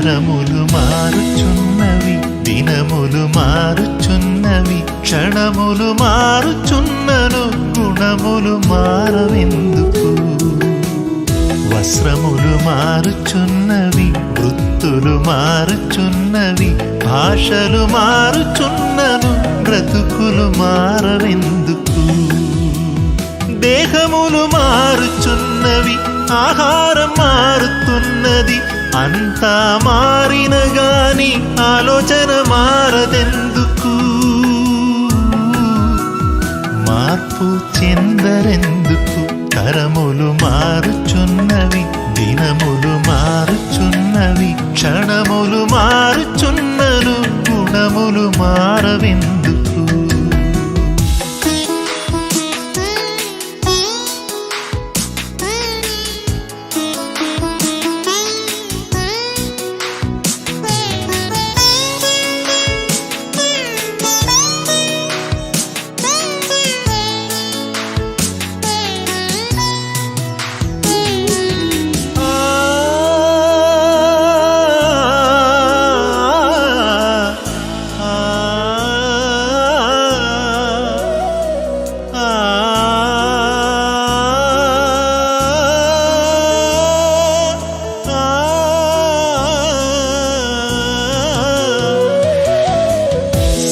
తరములు మారుచున్నవి, దినములు మారుచున్నవి, క్షణములు మారుచున్నను గుణములు మారవెందుకు? వస్త్రములు మారుచున్నవి, వృత్తులు మారుచున్నవి, భాషలు మారుచున్నను బ్రతుకులు మారవెందుకు? దేహములు మారుచున్నవి, ఆహారం మారుతున్నది, అంతా మారిన గాని ఆలోచన మారదెందుకు? మార్పు చెందరెందుకు? తరములు మారుచున్నవి, దినములు మారుచున్నవి, క్షణములు మారుచున్నను గుణములు మారవెందుకు?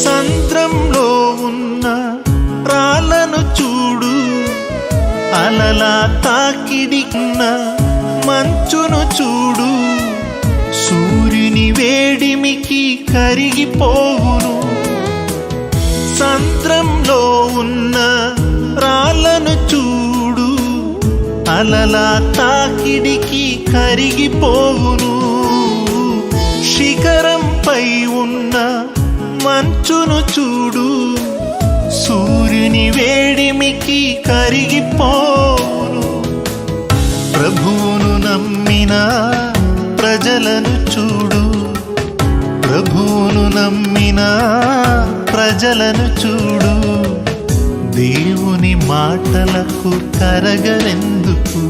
సంద్రంలో ఉన్న రాళ్ళను చూడు, అలలా తాకిడిన్న మంచును చూడు, సూర్యుని వేడిమికి కరిగిపోవును. సంద్రంలో ఉన్న రాళ్ళను చూడు, అలలా తాకిడికి కరిగిపోవును. శిఖరంపై ఉన్న మంచును చూడు, సూర్యుని వేడిమికి కరిగిపోను. ప్రభువును నమ్మిన ప్రజలను చూడు, ప్రభువును నమ్మిన ప్రజలను చూడు, దేవుని మాటలకు కరగరెందుకు?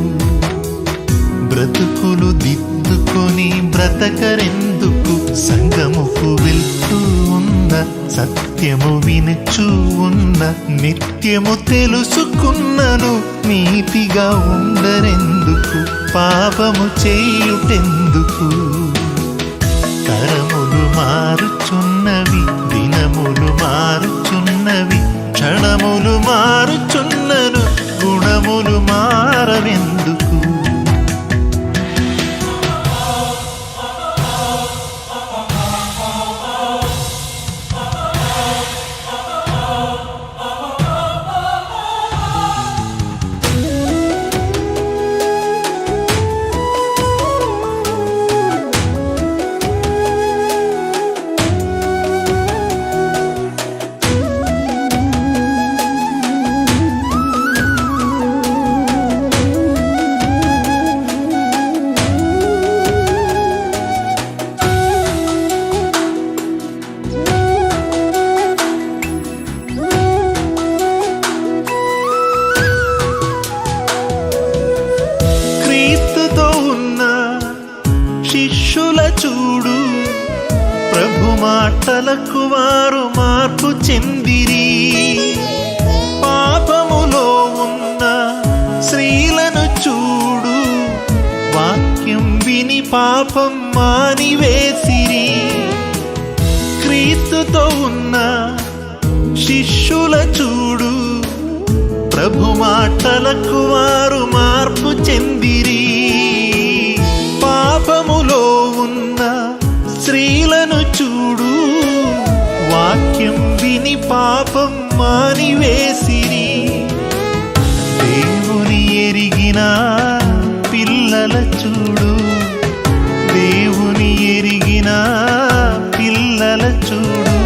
బ్రతుకులు దిద్దుకొని బ్రతకరెందుకు? సంగముకు వెళ్తూ ఉన్న సత్యము వినుచూ ఉన్న నిత్యము తెలుసుకున్నను నీతిగా ఉండరెందుకు? పాపము చేయుటెందుకు? తరములు మారుచున్నవి, దినములు మారుచున్నవి, క్షణములు మారుచున్నను గుణములు మారవెందుకు? శిష్యుల చూడు, ప్రభు మాటలకు వారు మార్పు చెందిరి. పాపములో ఉన్న స్త్రీలను చూడు, వాక్యం విని పాపం మానివేసిరి. క్రీస్తుతో ఉన్న శిష్యుల చూడు, ప్రభు మాటలకు వారు మార్పు చెందిరి. పాపములో ఉన్న స్త్రీలను చూడు, వాక్యం విని పాపం మానివేసిరి. దేవుని ఎరిగిన పిల్లల చూడు, దేవుని ఎరిగిన పిల్లల చూడు,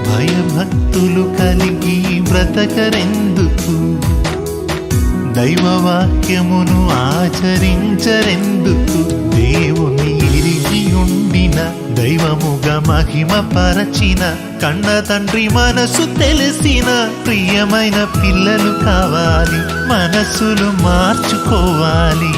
భయభక్తులు కలిగి బ్రతకరెందుకు? దైవవాక్యమును ఆచరించరెందుకు? దేవుని ఎరిగి ఉండిన దైవముగా మహిమ పరచిన కన్న తండ్రి మనసు తెలిసిన ప్రియమైన పిల్లలు కావాలి, మనసులు మార్చుకోవాలి.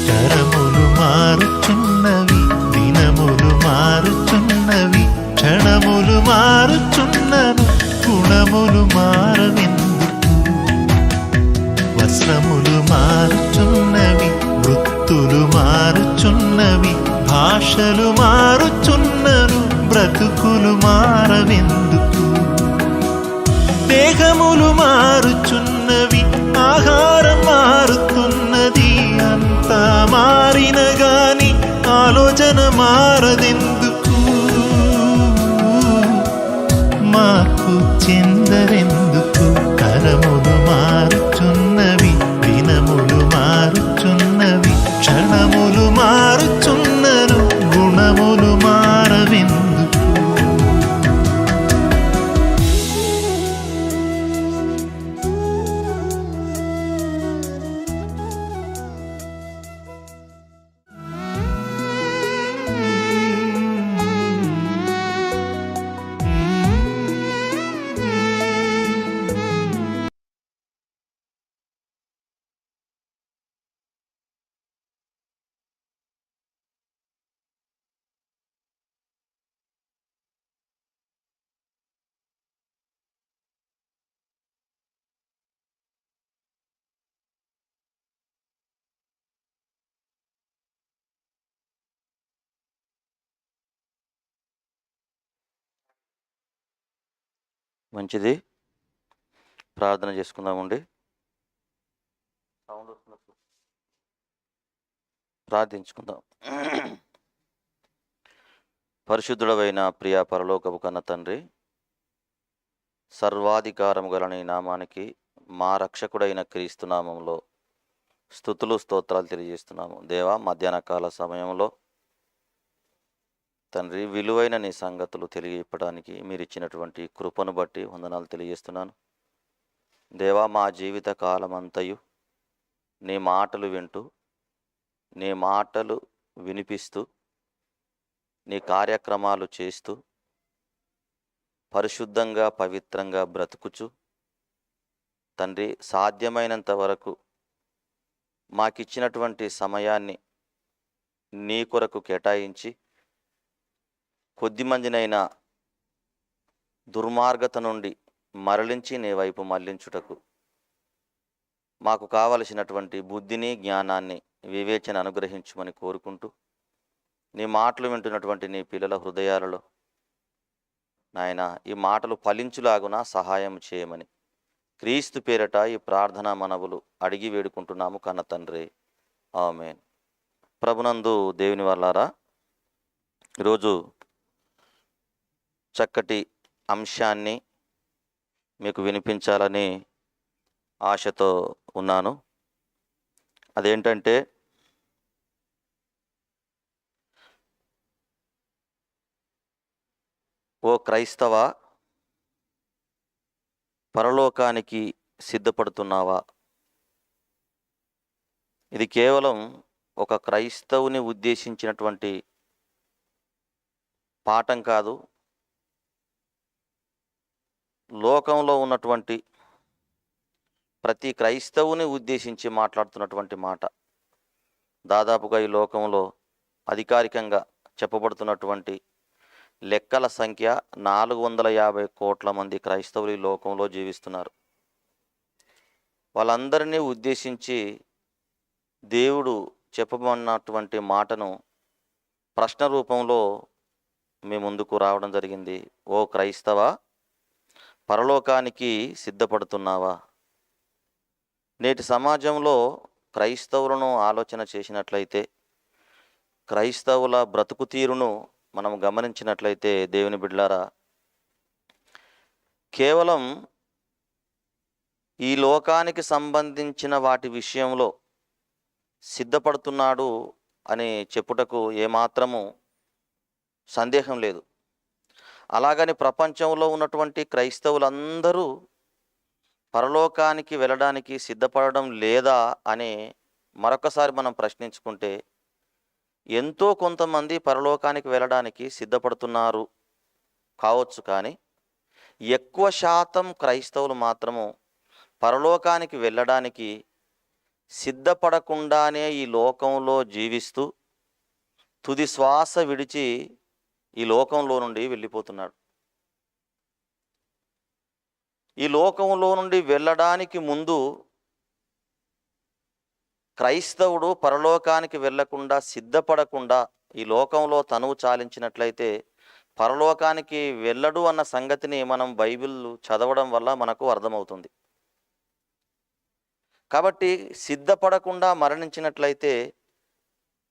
తరములు మారుచున్నవి, దినములు మారుచున్నవి, క్షణములు మారుచున్నను, గుణములు మారవెందుకు? వస్త్రములు మారుచున్నవి, వృత్తులు మారుచున్నవి, భాషలు మారుచున్నను, బ్రతుకులు మారవెందుకు? దేహములు మారుచున్నవి, ఆహారం మారుతున్నది, అంతా మారిన గాని ఆలోచన మారదెందుకు? మార్పు చెందరెందుకు? తరములు మారుచున్నవి, దినములు మారుచున్నవి, క్షణములు మారుచున్నను, గుణములు మారవెందుకు? మంచిది, ప్రార్థన చేసుకుందామండి. సౌండ్ వస్తున్నప్పుడు ప్రార్థించుకుందాం. పరిశుద్ధుడవైన ప్రియ పరలోకపు కన్న తండ్రి, సర్వాధికారము గల నీ నామానికి మా రక్షకుడైన క్రీస్తు నామంలో స్తుతులు స్తోత్రాలు తెలియజేస్తున్నాము. దేవా, మధ్యాహ్న కాల సమయంలో తండ్రి విలువైన నీ సంగతులు తెలియపడానికి మీరు ఇచ్చినటువంటి కృపను బట్టి వందనాలు తెలియజేస్తున్నాను. దేవా, మా జీవిత కాలమంతయు నీ మాటలు వింటూ, నీ మాటలు వినిపిస్తూ, నీ కార్యక్రమాలు చేస్తూ, పరిశుద్ధంగా పవిత్రంగా బ్రతుకుచు తండ్రి సాధ్యమైనంత వరకు మాకిచ్చినటువంటి సమయాన్ని నీ కొరకు కేటాయించి కొద్దిమందినైనా దుర్మార్గత నుండి మరలించి నీ వైపు మళ్లించుటకు మాకు కావలసినటువంటి బుద్ధిని, జ్ఞానాన్ని, వివేచన అనుగ్రహించమని కోరుకుంటూ, నీ మాటలు వింటున్నటువంటి నీ పిల్లల హృదయాలలో నాయన ఈ మాటలు ఫలించులాగున సహాయం చేయమని క్రీస్తు పేరట ఈ ప్రార్థనా మనవులు అడిగి వేడుకుంటున్నాము కన్న తండ్రి, ఆమేన్. ప్రభునందు దేవుని వాళ్ళారా, ఈరోజు చక్కటి అంశాన్ని మీకు వినిపించాలని ఆశతో ఉన్నాను. అదేంటంటే, ఓ క్రైస్తవ, పరలోకానికి సిద్ధపడుతున్నావా? ఇది కేవలం ఒక క్రైస్తవుని ఉద్దేశించినటువంటి పాఠం కాదు. లోకంలో ఉన్నటువంటి ప్రతి క్రైస్తవుని ఉద్దేశించి మాట్లాడుతున్నటువంటి మాట. దాదాపుగా ఈ లోకంలో అధికారికంగా చెప్పబడుతున్నటువంటి లెక్కల సంఖ్య 450 కోట్ల మంది క్రైస్తవులు ఈ లోకంలో జీవిస్తున్నారు. వాళ్ళందరినీ ఉద్దేశించి దేవుడు చెప్పమన్నటువంటి మాటను ప్రశ్న రూపంలో మీ ముందుకు రావడం జరిగింది. ఓ క్రైస్తవ, పరలోకానికి సిద్ధపడుతున్నావా? నేటి సమాజంలో క్రైస్తవులను ఆలోచన చేసినట్లయితే, క్రైస్తవుల బ్రతుకు తీరును మనం గమనించినట్లయితే, దేవుని బిడ్డలారా, కేవలం ఈ లోకానికి సంబంధించిన వాటి విషయంలో సిద్ధపడుతున్నాడు అని చెప్పుటకు ఏమాత్రము సందేహం లేదు. అలాగని ప్రపంచంలో ఉన్నటువంటి క్రైస్తవులందరూ పరలోకానికి వెళ్ళడానికి సిద్ధపడడం లేదా అని మరొకసారి మనం ప్రశ్నించుకుంటే, ఎంతో కొంతమంది పరలోకానికి వెళ్ళడానికి సిద్ధపడుతున్నారు కావచ్చు, కానీ ఎక్కువ శాతం క్రైస్తవులు మాత్రము పరలోకానికి వెళ్ళడానికి సిద్ధపడకుండానే ఈ లోకంలో జీవిస్తూ తుది శ్వాస విడిచి ఈ లోకంలో నుండి వెళ్ళిపోతున్నాడు. ఈ లోకంలో నుండి వెళ్ళడానికి ముందు క్రైస్తవుడు పరలోకానికి వెళ్ళకుండా సిద్ధపడకుండా ఈ లోకంలో తనువు చాలించినట్లయితే పరలోకానికి వెళ్ళడు అన్న సంగతిని మనం బైబిల్ చదవడం వల్ల మనకు అర్థమవుతుంది. కాబట్టి సిద్ధపడకుండా మరణించినట్లయితే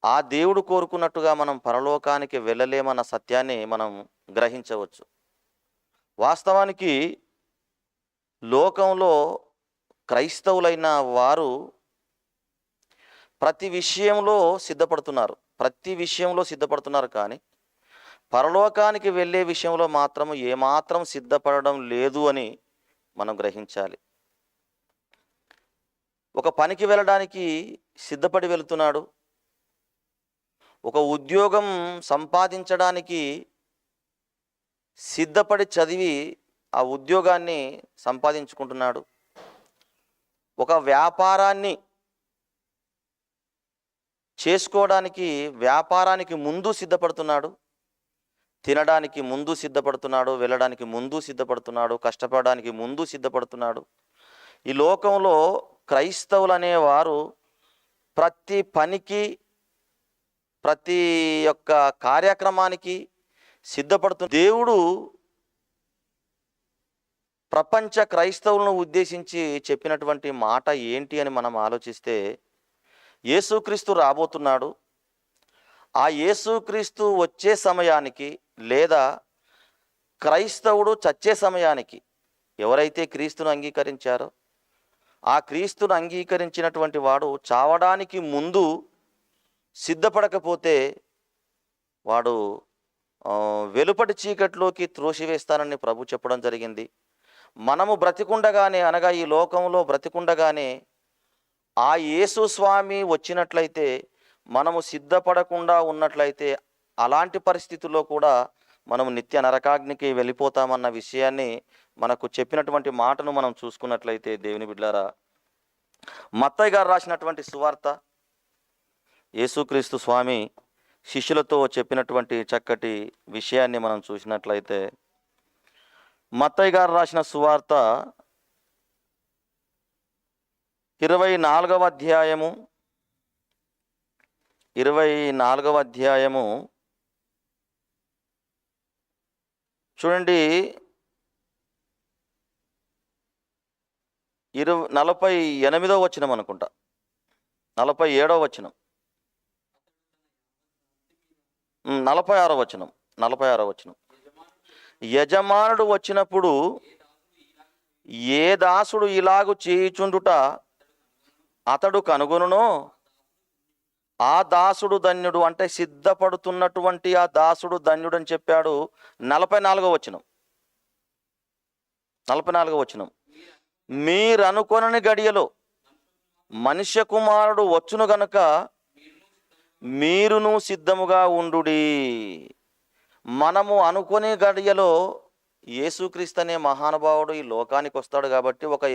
ఆ దేవుడు కోరుకున్నట్టుగా మనం పరలోకానికి వెళ్ళలేమన్న సత్యాన్ని మనం గ్రహించవచ్చు. వాస్తవానికి లోకంలో క్రైస్తవులైన వారు ప్రతి విషయంలో సిద్ధపడుతున్నారు కానీ పరలోకానికి వెళ్ళే విషయంలో మాత్రం ఏమాత్రం సిద్ధపడడం లేదు అని మనం గ్రహించాలి. ఒక పనికి వెళ్ళడానికి సిద్ధపడి వెళుతున్నాడు, ఒక ఉద్యోగం సంపాదించడానికి సిద్ధపడి చదివి ఆ ఉద్యోగాన్ని సంపాదించుకుంటున్నాడు, ఒక వ్యాపారాన్ని చేసుకోవడానికి వ్యాపారానికి ముందు సిద్ధపడుతున్నాడు, తినడానికి ముందు సిద్ధపడుతున్నాడు, వెళ్ళడానికి ముందు సిద్ధపడుతున్నాడు, కష్టపడడానికి ముందు సిద్ధపడుతున్నాడు. ఈ లోకంలో క్రైస్తవులు అనేవారు ప్రతి పనికి ప్రతి యొక్క కార్యక్రమానికి సిద్ధపడుతున్న దేవుడు ప్రపంచ క్రైస్తవులను ఉద్దేశించి చెప్పినటువంటి మాట ఏంటి అని మనం ఆలోచిస్తే, యేసుక్రీస్తు రాబోతున్నాడు. ఆ యేసుక్రీస్తు వచ్చే సమయానికి లేదా క్రైస్తవుడు చచ్చే సమయానికి ఎవరైతే క్రీస్తును అంగీకరించారో ఆ క్రీస్తును అంగీకరించినటువంటి వాడు చావడానికి ముందు సిద్ధపడకపోతే వాడు వెలుపటి చీకట్లోకి త్రోసివేస్తానని ప్రభు చెప్పడం జరిగింది. మనము బ్రతికుండగానే, అనగా ఈ లోకంలో బ్రతికుండగానే ఆ యేసు స్వామి వచ్చినట్లయితే, మనము సిద్ధపడకుండా ఉన్నట్లయితే అలాంటి పరిస్థితుల్లో కూడా మనము నిత్య నరకాగ్నికి వెళ్ళిపోతామన్న విషయాన్ని మనకు చెప్పినటువంటి మాటను మనం చూసుకున్నట్లయితే, దేవుని బిడ్డలారా, మత్తయి గారు రాసినటువంటి సువార్త, యేసుక్రీస్తు స్వామి శిష్యులతో చెప్పినటువంటి చక్కటి విషయాన్ని మనం చూసినట్లయితే, మత్తయి గారు రాసిన సువార్త 24వ అధ్యాయము చూడండి, 48వ వచనం అనుకుంటా, 47వ వచనం, 46వ వచనం. యజమానుడు వచ్చినప్పుడు ఏ దాసుడు ఇలాగు చేయుచుండుట అతడు కనుగొనునో ఆ దాసుడు ధన్యుడు. అంటే సిద్ధపడుతున్నటువంటి ఆ దాసుడు ధన్యుడు అని చెప్పాడు. 44వ వచనం, మీరనుకొనని గడియలో మనుష్య కుమారుడు వచ్చును గనుక మీరును సిద్ధముగా ఉండుడి. మనము అనుకునే గడియలో యేసుక్రీస్తు అనే మహానుభావుడు ఈ లోకానికి వస్తాడు. కాబట్టి ఒక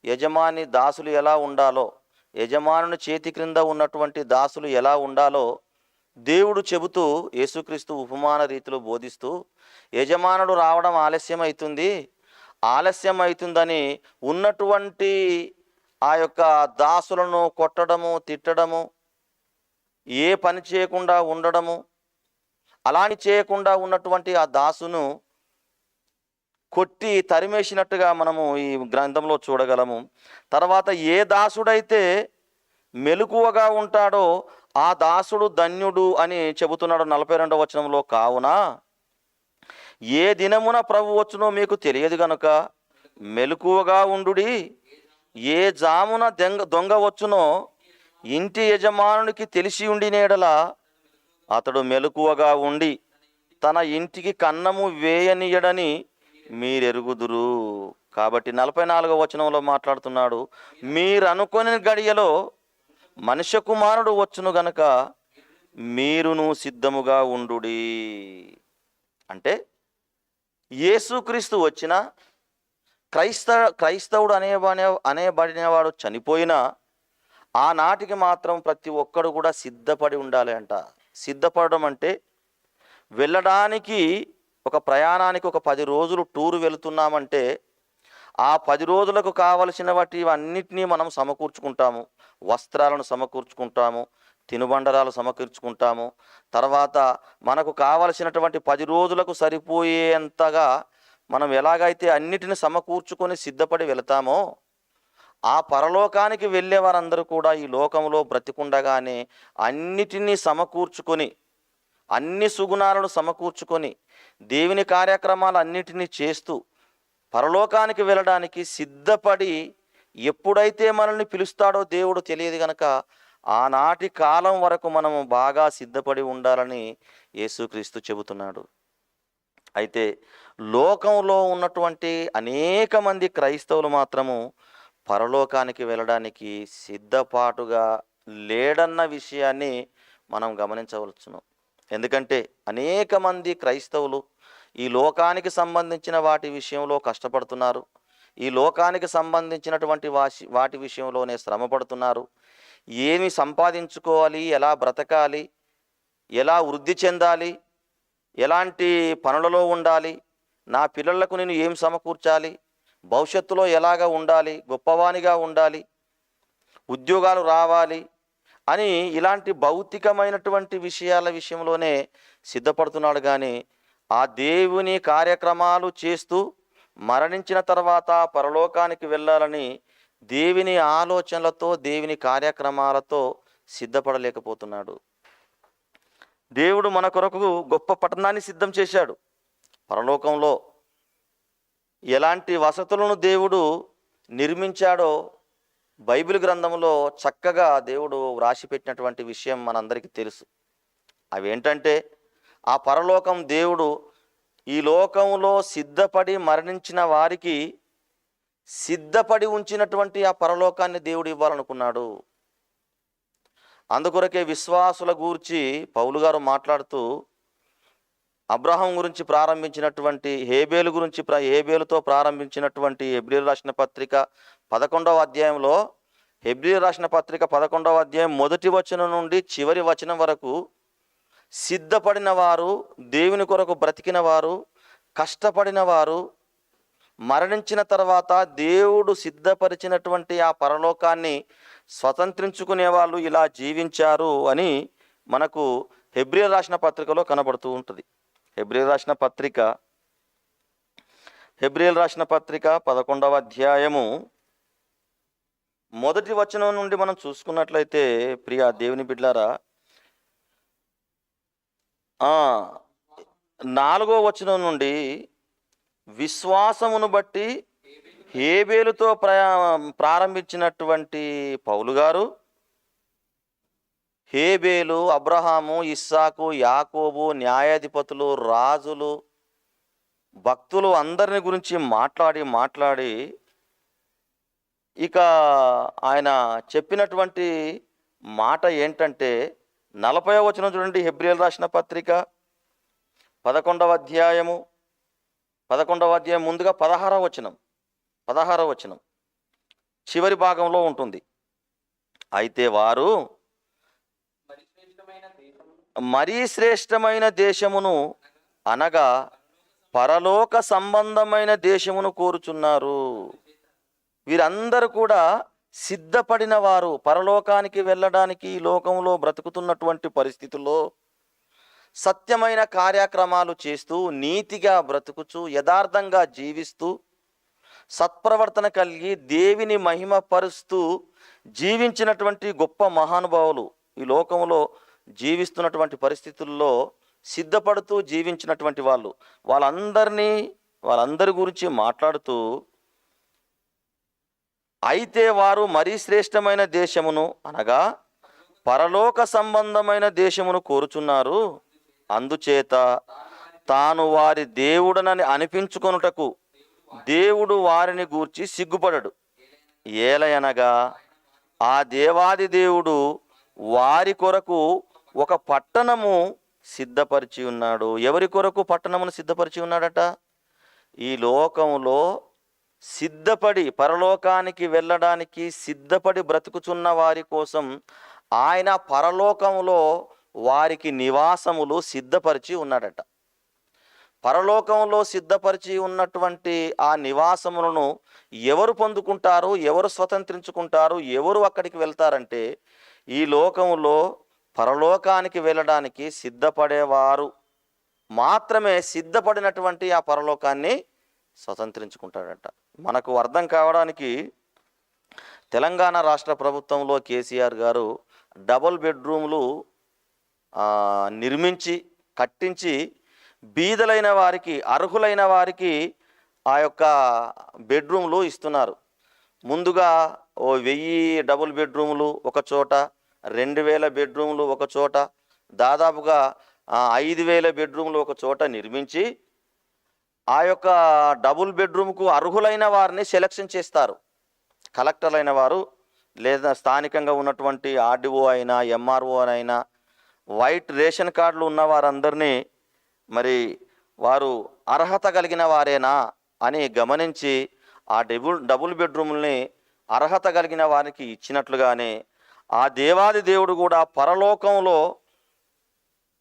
యజమాని దాసులు ఎలా ఉండాలో, యజమానుని చేతి క్రింద ఉన్నటువంటి దాసులు ఎలా ఉండాలో దేవుడు చెబుతూ, యేసుక్రీస్తు ఉపమాన రీతిలో బోధిస్తూ, యజమానుడు రావడం ఆలస్యం అవుతుందని ఉన్నటువంటి ఆ యొక్క దాసులను కొట్టడము, తిట్టడము, ఏ పని చేయకుండా ఉండడము, అలాని చేయకుండా ఉన్నటువంటి ఆ దాసును కొట్టి తరిమేసినట్టుగా మనము ఈ గ్రంథంలో చూడగలము. తర్వాత ఏ దాసుడైతే మెలకువగా ఉంటాడో ఆ దాసుడు ధన్యుడు అని చెబుతున్నాడు 42వ వచనంలో. కావున ఏ దినమున ప్రభు వచ్చునో మీకు తెలియదు గనుక మెలకువగా ఉండుడి. ఏ జామున దొంగ వచ్చునో ఇంటి యజమానునికి తెలిసి ఉండినేడల అతడు మెలకువగా ఉండి తన ఇంటికి కన్నము వేయనీయడని మీరెరుగుదురు. కాబట్టి 44వ వచనంలో మాట్లాడుతున్నాడు, మీరు అనుకునే గడియలో మనుష్య కుమారుడు వచ్చును గనక మీరును సిద్ధముగా ఉండుడి. అంటే యేసుక్రీస్తు వచ్చిన, క్రైస్తవుడు అనేబడినవాడు చనిపోయినా ఆనాటికి మాత్రం ప్రతి ఒక్కడు కూడా సిద్ధపడి ఉండాలి అంట. సిద్ధపడడం అంటే వెళ్ళడానికి, ఒక ప్రయాణానికి ఒక 10 రోజులు టూరు వెళుతున్నామంటే ఆ 10 రోజులకు కావలసిన వాటి అన్నిటినీ మనం సమకూర్చుకుంటాము. వస్త్రాలను సమకూర్చుకుంటాము, తినుబండరాలు సమకూర్చుకుంటాము. తర్వాత మనకు కావలసినటువంటి 10 రోజులకు సరిపోయేంతగా మనం ఎలాగైతే అన్నిటిని సమకూర్చుకొని సిద్ధపడి వెళతామో, ఆ పరలోకానికి వెళ్ళే వారందరూ కూడా ఈ లోకంలో బ్రతికుండగానే అన్నిటినీ సమకూర్చుకొని, అన్ని సుగుణాలను సమకూర్చుకొని, దేవుని కార్యక్రమాలు అన్నిటినీ చేస్తూ పరలోకానికి వెళ్ళడానికి సిద్ధపడి, ఎప్పుడైతే మనల్ని పిలుస్తాడో దేవుడు తెలియదు గనక ఆనాటి కాలం వరకు మనము బాగా సిద్ధపడి ఉండాలని యేసుక్రీస్తు చెబుతున్నాడు. అయితే లోకంలో ఉన్నటువంటి అనేక మంది క్రైస్తవులు మాత్రము పరలోకానికి వెళ్ళడానికి సిద్ధపాటుగా లేడన్న విషయాన్ని మనం గమనించవలచును. ఎందుకంటే అనేక మంది క్రైస్తవులు ఈ లోకానికి సంబంధించిన వాటి విషయంలో కష్టపడుతున్నారు. ఈ లోకానికి సంబంధించినటువంటి వాటి విషయంలోనే శ్రమపడుతున్నారు. ఏమి సంపాదించుకోవాలి, ఎలా బ్రతకాలి, ఎలా వృద్ధి చెందాలి, ఎలాంటి పనులలో ఉండాలి, నా పిల్లలకు నేను ఏం సమకూర్చాలి, భవిష్యత్తులో ఎలాగ ఉండాలి, గొప్పవానిగా ఉండాలి, ఉద్యోగాలు రావాలి అని ఇలాంటి భౌతికమైనటువంటి విషయాల విషయంలోనే సిద్ధపడుతున్నాడు. కానీ ఆ దేవుని కార్యక్రమాలు చేస్తూ మరణించిన తర్వాత పరలోకానికి వెళ్ళాలని దేవుని ఆలోచనలతో, దేవుని కార్యక్రమాలతో సిద్ధపడలేకపోతున్నాడు. దేవుడు మన కొరకు గొప్ప పట్టణాన్ని సిద్ధం చేశాడు. పరలోకంలో ఎలాంటి వసతులను దేవుడు నిర్మించాడో బైబిల్ గ్రంథంలో చక్కగా దేవుడు వ్రాసిపెట్టినటువంటి విషయం మనందరికీ తెలుసు. అవేంటంటే, ఆ పరలోకం దేవుడు ఈ లోకంలో సిద్ధపడి మరణించిన వారికి సిద్ధపడి ఉంచినటువంటి ఆ పరలోకాన్ని దేవుడు ఇవ్వాలనుకున్నాడు. అందుకొరకే విశ్వాసుల గూర్చి పౌలు గారు మాట్లాడుతూ అబ్రహాం గురించి ప్రారంభించినటువంటి హేబేలుతో ప్రారంభించినటువంటి హెబ్రీయులకు రాసిన పత్రిక 11వ అధ్యాయంలో, హెబ్రీయులకు రాసిన పత్రిక 11వ అధ్యాయం మొదటి వచనం నుండి చివరి వచనం వరకు సిద్ధపడిన వారు, దేవుని కొరకు బ్రతికిన వారు, కష్టపడిన వారు, మరణించిన తర్వాత దేవుడు సిద్ధపరిచినటువంటి ఆ పరలోకాన్ని స్వతంత్రించుకునే వాళ్ళు ఇలా జీవించారు అని మనకు హెబ్రీయులకు రాసిన పత్రికలో కనబడుతూ ఉంటుంది. హెబ్రీయులకు రాసిన పత్రిక 11వ అధ్యాయము మొదటి వచనం నుండి మనం చూసుకున్నట్లయితే, ప్రియ దేవుని బిడ్డలారా, 4వ వచనం నుండి, విశ్వాసమును బట్టి హేబేలుతో ప్రారంభించినటువంటి పౌలు గారు హేబేలు, అబ్రహాము, ఇస్సాకు, యాకోబు, న్యాయాధిపతులు, రాజులు, భక్తులు అందరిని గురించి మాట్లాడి ఇక ఆయన చెప్పినటువంటి మాట ఏంటంటే, 40వ వచనం చూడండి. హెబ్రీయులకు రాసిన పత్రిక 11వ అధ్యాయం ముందుగా 16వ వచనం చివరి భాగంలో ఉంటుంది. అయితే వారు మరీ శ్రేష్టమైన దేశమును అనగా పరలోక సంబంధమైన దేశమును కోరుచున్నారు. వీరందరూ కూడా సిద్ధపడిన వారు. పరలోకానికి వెళ్ళడానికి ఈ లోకంలో బ్రతుకుతున్నటువంటి పరిస్థితుల్లో సత్యమైన కార్యక్రమాలు చేస్తూ, నీతిగా బ్రతుకుచూ, యథార్థంగా జీవిస్తూ, సత్ప్రవర్తన కలిగి దేవుని మహిమపరుస్తూ జీవించినటువంటి గొప్ప మహానుభావులు ఈ లోకంలో జీవిస్తున్నటువంటి పరిస్థితుల్లో సిద్ధపడుతూ జీవించినటువంటి వాళ్ళందరి గురించి మాట్లాడుతూ, అయితే వారు మరీ శ్రేష్టమైన దేశమును అనగా పరలోక సంబంధమైన దేశమును కోరుచున్నారు. అందుచేత తాను వారి దేవుడనని అనిపించుకొనుటకు దేవుడు వారిని గూర్చి సిగ్గుపడడు. ఏలయనగా ఆ దేవాది దేవుడు వారి కొరకు ఒక పట్టణము సిద్ధపరిచి ఉన్నాడు. ఎవరి కొరకు పట్టణమును సిద్ధపరిచి ఉన్నాడట? ఈ లోకంలో సిద్ధపడి పరలోకానికి వెళ్ళడానికి సిద్ధపడి బ్రతుకుచున్న వారి కోసం ఆయన పరలోకంలో వారికి నివాసములు సిద్ధపరిచి ఉన్నాడట. పరలోకంలో సిద్ధపరిచి ఉన్నటువంటి ఆ నివాసములను ఎవరు పొందుకుంటారు, ఎవరు స్వతంత్రించుకుంటారు, ఎవరు అక్కడికి వెళ్తారంటే ఈ లోకంలో పరలోకానికి వెళ్ళడానికి సిద్ధపడేవారు మాత్రమే సిద్ధపడినటువంటి ఆ పరలోకాన్ని స్వతంత్రించుకుంటాడట. మనకు అర్థం కావడానికి తెలంగాణ రాష్ట్ర ప్రభుత్వంలో కేసీఆర్ గారు డబుల్ బెడ్రూమ్లు నిర్మించి కట్టించి బీదలైన వారికి, అర్హులైన వారికి ఆ యొక్క బెడ్రూమ్లు ఇస్తున్నారు. ముందుగా 1000 డబుల్ బెడ్రూమ్లు ఒక చోట, 2000 బెడ్రూమ్లు ఒక చోట, దాదాపుగా 5000 బెడ్రూమ్లు ఒక చోట నిర్మించి ఆ యొక్క డబుల్ బెడ్రూమ్కు అర్హులైన వారిని సెలక్షన్ చేస్తారు. కలెక్టర్లైన వారు లేదా స్థానికంగా ఉన్నటువంటి ఆర్డీఓ అయినా, ఎంఆర్ఓ అయినా, వైట్ రేషన్ కార్డులు ఉన్న వారందరినీ మరి వారు అర్హత కలిగిన వారేనా అని గమనించి ఆ డబుల్ బెడ్రూమ్ని అర్హత కలిగిన వారికి ఇచ్చినట్లుగానే ఆ దేవాది దేవుడు కూడా పరలోకంలో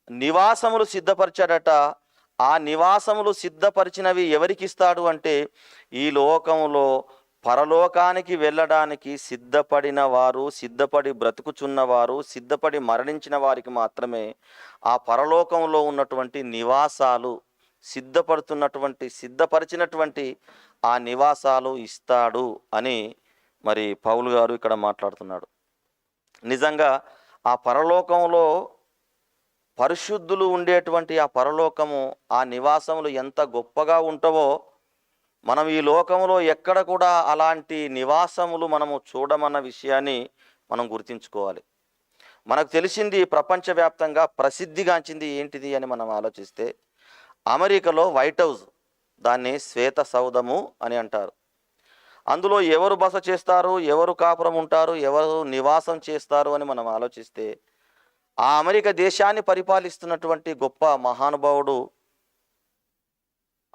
నివాసములు సిద్ధపరిచాడట. ఆ నివాసములు సిద్ధపరిచినవి ఎవరికి ఇస్తాడు అంటే ఈ లోకంలో పరలోకానికి వెళ్ళడానికి సిద్ధపడిన వారు, సిద్ధపడి బ్రతుకుచున్నవారు, సిద్ధపడి మరణించిన వారికి మాత్రమే ఆ పరలోకంలో ఉన్నటువంటి నివాసాలు సిద్ధపరిచినటువంటి ఆ నివాసాలు ఇస్తాడు అని మరి పౌలు గారు ఇక్కడ మాట్లాడుతున్నాడు. నిజంగా ఆ పరలోకంలో పరిశుద్ధులు ఉండేటువంటి ఆ పరలోకము, ఆ నివాసములు ఎంత గొప్పగా ఉంటావో మనం ఈ లోకంలో ఎక్కడ కూడా అలాంటి నివాసములు మనము చూడమన్న విషయాన్ని మనం గుర్తించుకోవాలి. మనకు తెలిసింది ప్రపంచవ్యాప్తంగా ప్రసిద్ధిగాంచింది ఏంటిది అని మనం ఆలోచిస్తే అమెరికాలో వైట్ హౌస్, దాన్ని శ్వేత సౌధము అని అంటారు. అందులో ఎవరు బస చేస్తారు, ఎవరు కాపురం ఉంటారు, ఎవరు నివాసం చేస్తారు అని మనం ఆలోచిస్తే ఆ అమెరికా దేశాన్ని పరిపాలిస్తున్నటువంటి గొప్ప మహానుభావుడు,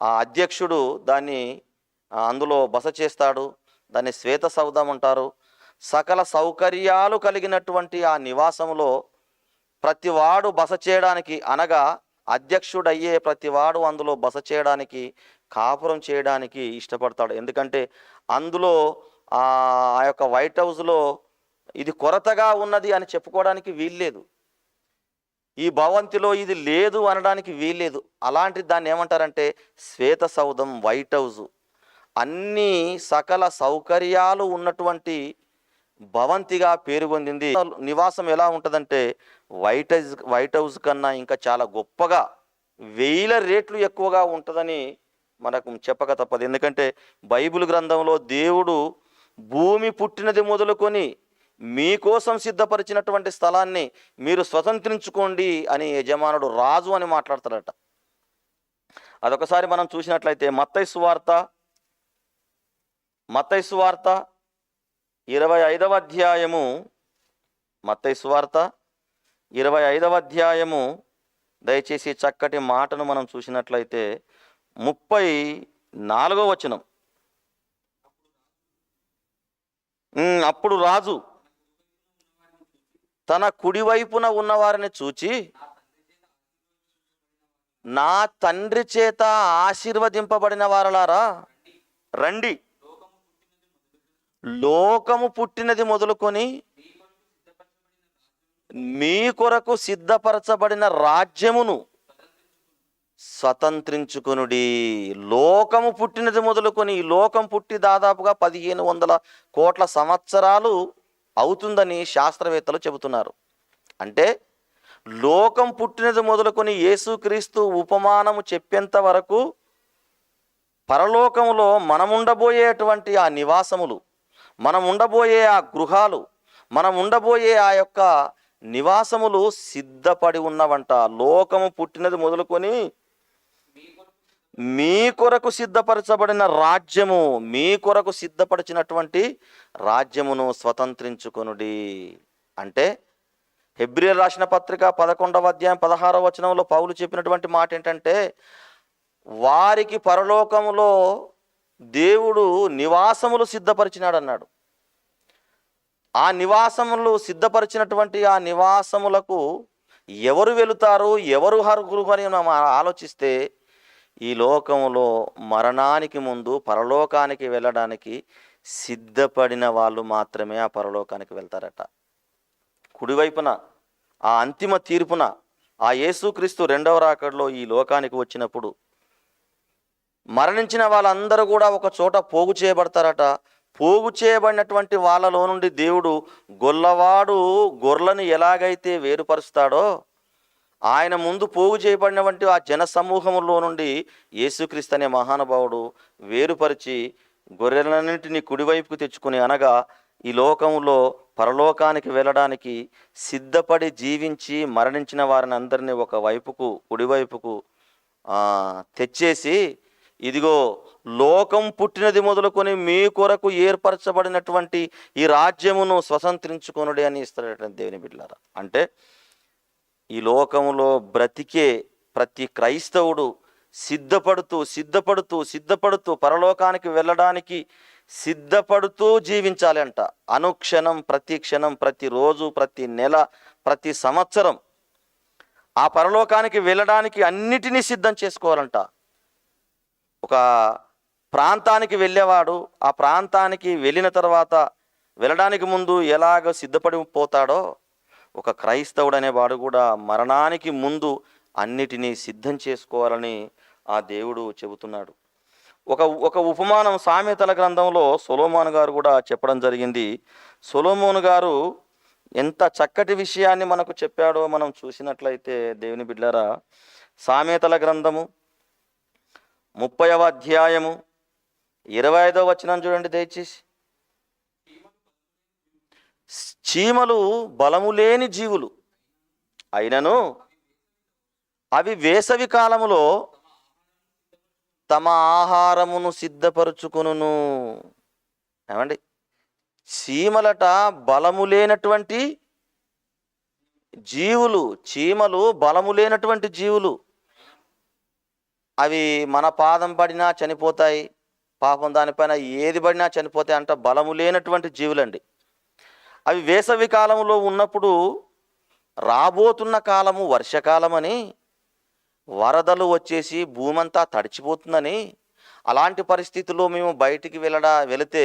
ఆ అధ్యక్షుడు దాన్ని అందులో బస చేస్తాడు. దాన్ని శ్వేత సౌధం అంటారు. సకల సౌకర్యాలు కలిగినటువంటి ఆ నివాసంలో ప్రతివాడు బస చేయడానికి, అనగా అధ్యక్షుడయ్యే ప్రతివాడు అందులో బస చేయడానికి, కాపురం చేయడానికి ఇష్టపడతాడు. ఎందుకంటే అందులో ఆ యొక్క వైట్ హౌస్లో ఇది కొరతగా ఉన్నది అని చెప్పుకోవడానికి వీల్లేదు, ఈ భవంతిలో ఇది లేదు అనడానికి వీల్లేదు. అలాంటి దాన్ని ఏమంటారంటే శ్వేత సౌధం, వైట్ హౌస్. అన్ని సకల సౌకర్యాలు ఉన్నటువంటి భవంతిగా పేరు పొందింది. నివాసం ఎలా ఉంటుందంటే వైట్ హౌస్ కన్నా ఇంకా చాలా గొప్పగా 1000 రెట్లు ఎక్కువగా ఉంటుందని మనకు చెప్పక తప్పదు. ఎందుకంటే బైబిల్ గ్రంథంలో దేవుడు భూమి పుట్టినది మొదలుకొని మీకోసం సిద్ధపరిచినటువంటి స్థలాన్ని మీరు స్వతంత్రించుకోండి అని యజమానుడు రాజు అని మాట్లాడతాడట. అదొకసారి మనం చూసినట్లయితే మత్తయి సువార్త 25వ అధ్యాయము, మత్తయి సువార్త 25వ అధ్యాయము, దయచేసి చక్కటి మాటను మనం చూసినట్లయితే 34వ వచనం. అప్పుడు రాజు తన కుడివైపున ఉన్నవారిని చూచి, నా తండ్రి చేత ఆశీర్వదింపబడిన వారలారా రండి, లోకము పుట్టినది మొదలుకొని మీ కొరకు సిద్ధపరచబడిన రాజ్యమును స్వతంత్రించుకొనుడి. లోకము పుట్టినది మొదలుకొని, ఈ లోకం పుట్టి దాదాపుగా 1500 కోట్ల సంవత్సరాలు అవుతుందని శాస్త్రవేత్తలు చెబుతున్నారు. అంటే లోకం పుట్టినది మొదలుకొని యేసుక్రీస్తు ఉపమానము చెప్పేంత వరకు పరలోకంలో మనముండబోయేటువంటి ఆ నివాసములు, మనం ఉండబోయే ఆ గృహాలు, మనం ఉండబోయే ఆ యొక్క నివాసములు సిద్ధపడి ఉన్నవంట. లోకము పుట్టినది మొదలుకొని మీ కొరకు సిద్ధపరచబడిన రాజ్యము, మీ కొరకు సిద్ధపరిచినటువంటి రాజ్యమును స్వతంత్రించుకొనుడి. అంటే హెబ్రీయులకు రాసిన పత్రిక 11వ అధ్యాయం 16వ వచనంలో పౌలు చెప్పినటువంటి మాట ఏంటంటే వారికి పరలోకములో దేవుడు నివాసములు సిద్ధపరిచినాడు అన్నాడు. ఆ నివాసములు సిద్ధపరిచినటువంటి ఆ నివాసములకు ఎవరు వెళుతారు, ఎవరు అర్హులు అని మనం ఆలోచిస్తే, ఈ లోకంలో మరణానికి ముందు పరలోకానికి వెళ్ళడానికి సిద్ధపడిన వాళ్ళు మాత్రమే ఆ పరలోకానికి వెళ్తారట. కుడివైపున ఆ అంతిమ తీర్పున ఆ యేసుక్రీస్తు రెండవ రాకడలో ఈ లోకానికి వచ్చినప్పుడు మరణించిన వాళ్ళందరూ కూడా ఒక చోట పోగు చేయబడతారట. పోగు చేయబడినటువంటి వాళ్ళలో నుండి దేవుడు గొల్లవాడు గొర్రెలను ఎలాగైతే వేరుపరుస్తాడో, ఆయన ముందు పోగు చేయబడినటువంటి ఆ జన సమూహంలో నుండి యేసుక్రీస్తు అనే మహానుభావుడు వేరుపరిచి గొర్రెలన్నింటినీ కుడివైపుకు తెచ్చుకుని, అనగా ఈ లోకంలో పరలోకానికి వెళ్ళడానికి సిద్ధపడి జీవించి మరణించిన వారిని అందరినీ ఒక వైపుకు కుడివైపుకు తెచ్చేసి, ఇదిగో లోకం పుట్టినది మొదలుకొని మీ కొరకు ఏర్పరచబడినటువంటి ఈ రాజ్యమును స్వతంత్రించుకొనుడి అని ఇస్తాడట దేవుని బిడ్డలారా. అంటే ఈ లోకంలో బ్రతికే ప్రతి క్రైస్తవుడు సిద్ధపడుతూ సిద్ధపడుతూ సిద్ధపడుతూ పరలోకానికి వెళ్ళడానికి సిద్ధపడుతూ జీవించాలి అంట. అనుక్షణం, ప్రతి క్షణం, ప్రతిరోజు, ప్రతి నెల, ప్రతి సంవత్సరం ఆ పరలోకానికి వెళ్ళడానికి అన్నిటినీ సిద్ధం చేసుకోవాలంట. ఒక ప్రాంతానికి వెళ్ళేవాడు ఆ ప్రాంతానికి వెళ్ళిన తర్వాత వెళ్ళడానికి ముందు ఎలాగ సిద్ధపడిపోతాడో, ఒక క్రైస్తవుడు అనేవాడు కూడా మరణానికి ముందు అన్నిటినీ సిద్ధం చేసుకోవాలని ఆ దేవుడు చెబుతున్నాడు. ఒక ఉపమానం సామెతల గ్రంథంలో సొలొమోను గారు కూడా చెప్పడం జరిగింది. సొలొమోను గారు ఎంత చక్కటి విషయాన్ని మనకు చెప్పాడో మనం చూసినట్లయితే దేవుని బిడ్డలారా, సామెతల గ్రంథము 30వ అధ్యాయము 25వ వచనం చూడండి దయచేసి. చీమలు బలము లేని జీవులు అయినను అవి వేసవి కాలములో తమ ఆహారమును సిద్ధపరుచుకొనును. ఏమండి, చీమలట బలము లేనటువంటి జీవులు. చీమలు బలము లేనటువంటి జీవులు. అవి మన పాదం పడినా చనిపోతాయి, పాపం దానిపైన ఏది పడినా చనిపోతాయి అంట. బలము లేనటువంటి జీవులండి అవి. వేసవి కాలంలో ఉన్నప్పుడు రాబోతున్న కాలము వర్షకాలమని, వరదలు వచ్చేసి భూమంతా తడిచిపోతుందని, అలాంటి పరిస్థితుల్లో మేము బయటికి వెళితే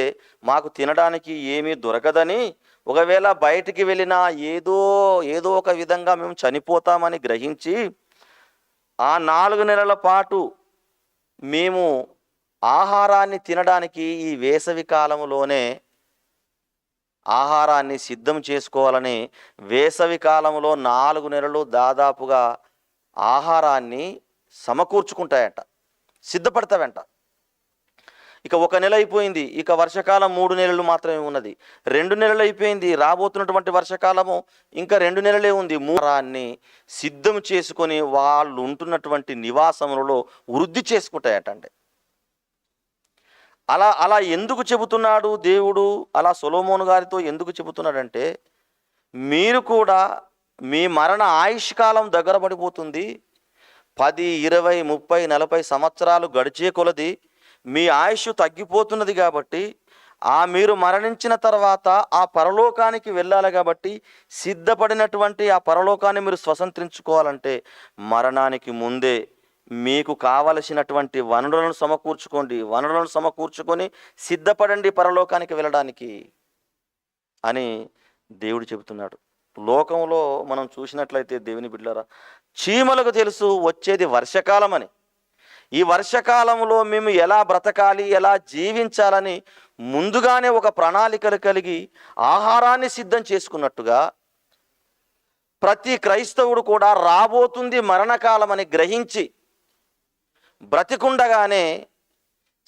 మాకు తినడానికి ఏమీ దొరకదని, ఒకవేళ బయటికి వెళ్ళినా ఏదో ఒక విధంగా మేము చనిపోతామని గ్రహించి ఆ 4 నెలల పాటు మేము ఆహారాన్ని తినడానికి ఈ వేసవి కాలంలోనే ఆహారాన్ని సిద్ధం చేసుకోవాలని వేసవి కాలంలో 4 నెలలు దాదాపుగా ఆహారాన్ని సమకూర్చుకుంటాయంట, సిద్ధపడతావంట. ఇక 1 నెల అయిపోయింది, ఇక వర్షకాలం 3 నెలలు మాత్రమే ఉన్నది. 2 నెలలు అయిపోయింది, రాబోతున్నటువంటి వర్షకాలము ఇంకా 2 నెలలే ఉంది. ఆహారాన్ని సిద్ధం చేసుకొని వాళ్ళు ఉంటున్నటువంటి నివాసములలో వృద్ధి చేసుకుంటాయటండి. అలా ఎందుకు చెబుతున్నాడు దేవుడు? అలా సొలొమోను గారితో ఎందుకు చెబుతున్నాడంటే, మీరు కూడా మీ మరణ ఆయుష్కాలం దగ్గర పడిపోతుంది. 10, 20, 30, 40 సంవత్సరాలు గడిచే కొలది మీ ఆయుష్ తగ్గిపోతున్నది. కాబట్టి మీరు మరణించిన తర్వాత ఆ పరలోకానికి వెళ్ళాలి. కాబట్టి సిద్ధపడినటువంటి ఆ పరలోకాన్ని మీరు స్వతంత్రించుకోవాలంటే మరణానికి ముందే మీకు కావలసినటువంటి వనరులను సమకూర్చుకోండి. వనరులను సమకూర్చుకొని సిద్ధపడండి పరలోకానికి వెళ్ళడానికి అని దేవుడు చెబుతున్నాడు. లోకంలో మనం చూసినట్లయితే దేవుని బిడ్డలారా, చీమలకు తెలుసు వచ్చేది వర్షకాలం అని. ఈ వర్షకాలంలో మేము ఎలా బ్రతకాలి, ఎలా జీవించాలని ముందుగానే ఒక ప్రణాళికలు కలిగి ఆహారాన్ని సిద్ధం చేసుకున్నట్టుగా ప్రతి క్రైస్తవుడు కూడా రాబోతుంది మరణకాలం అని గ్రహించి బ్రతికుండగానే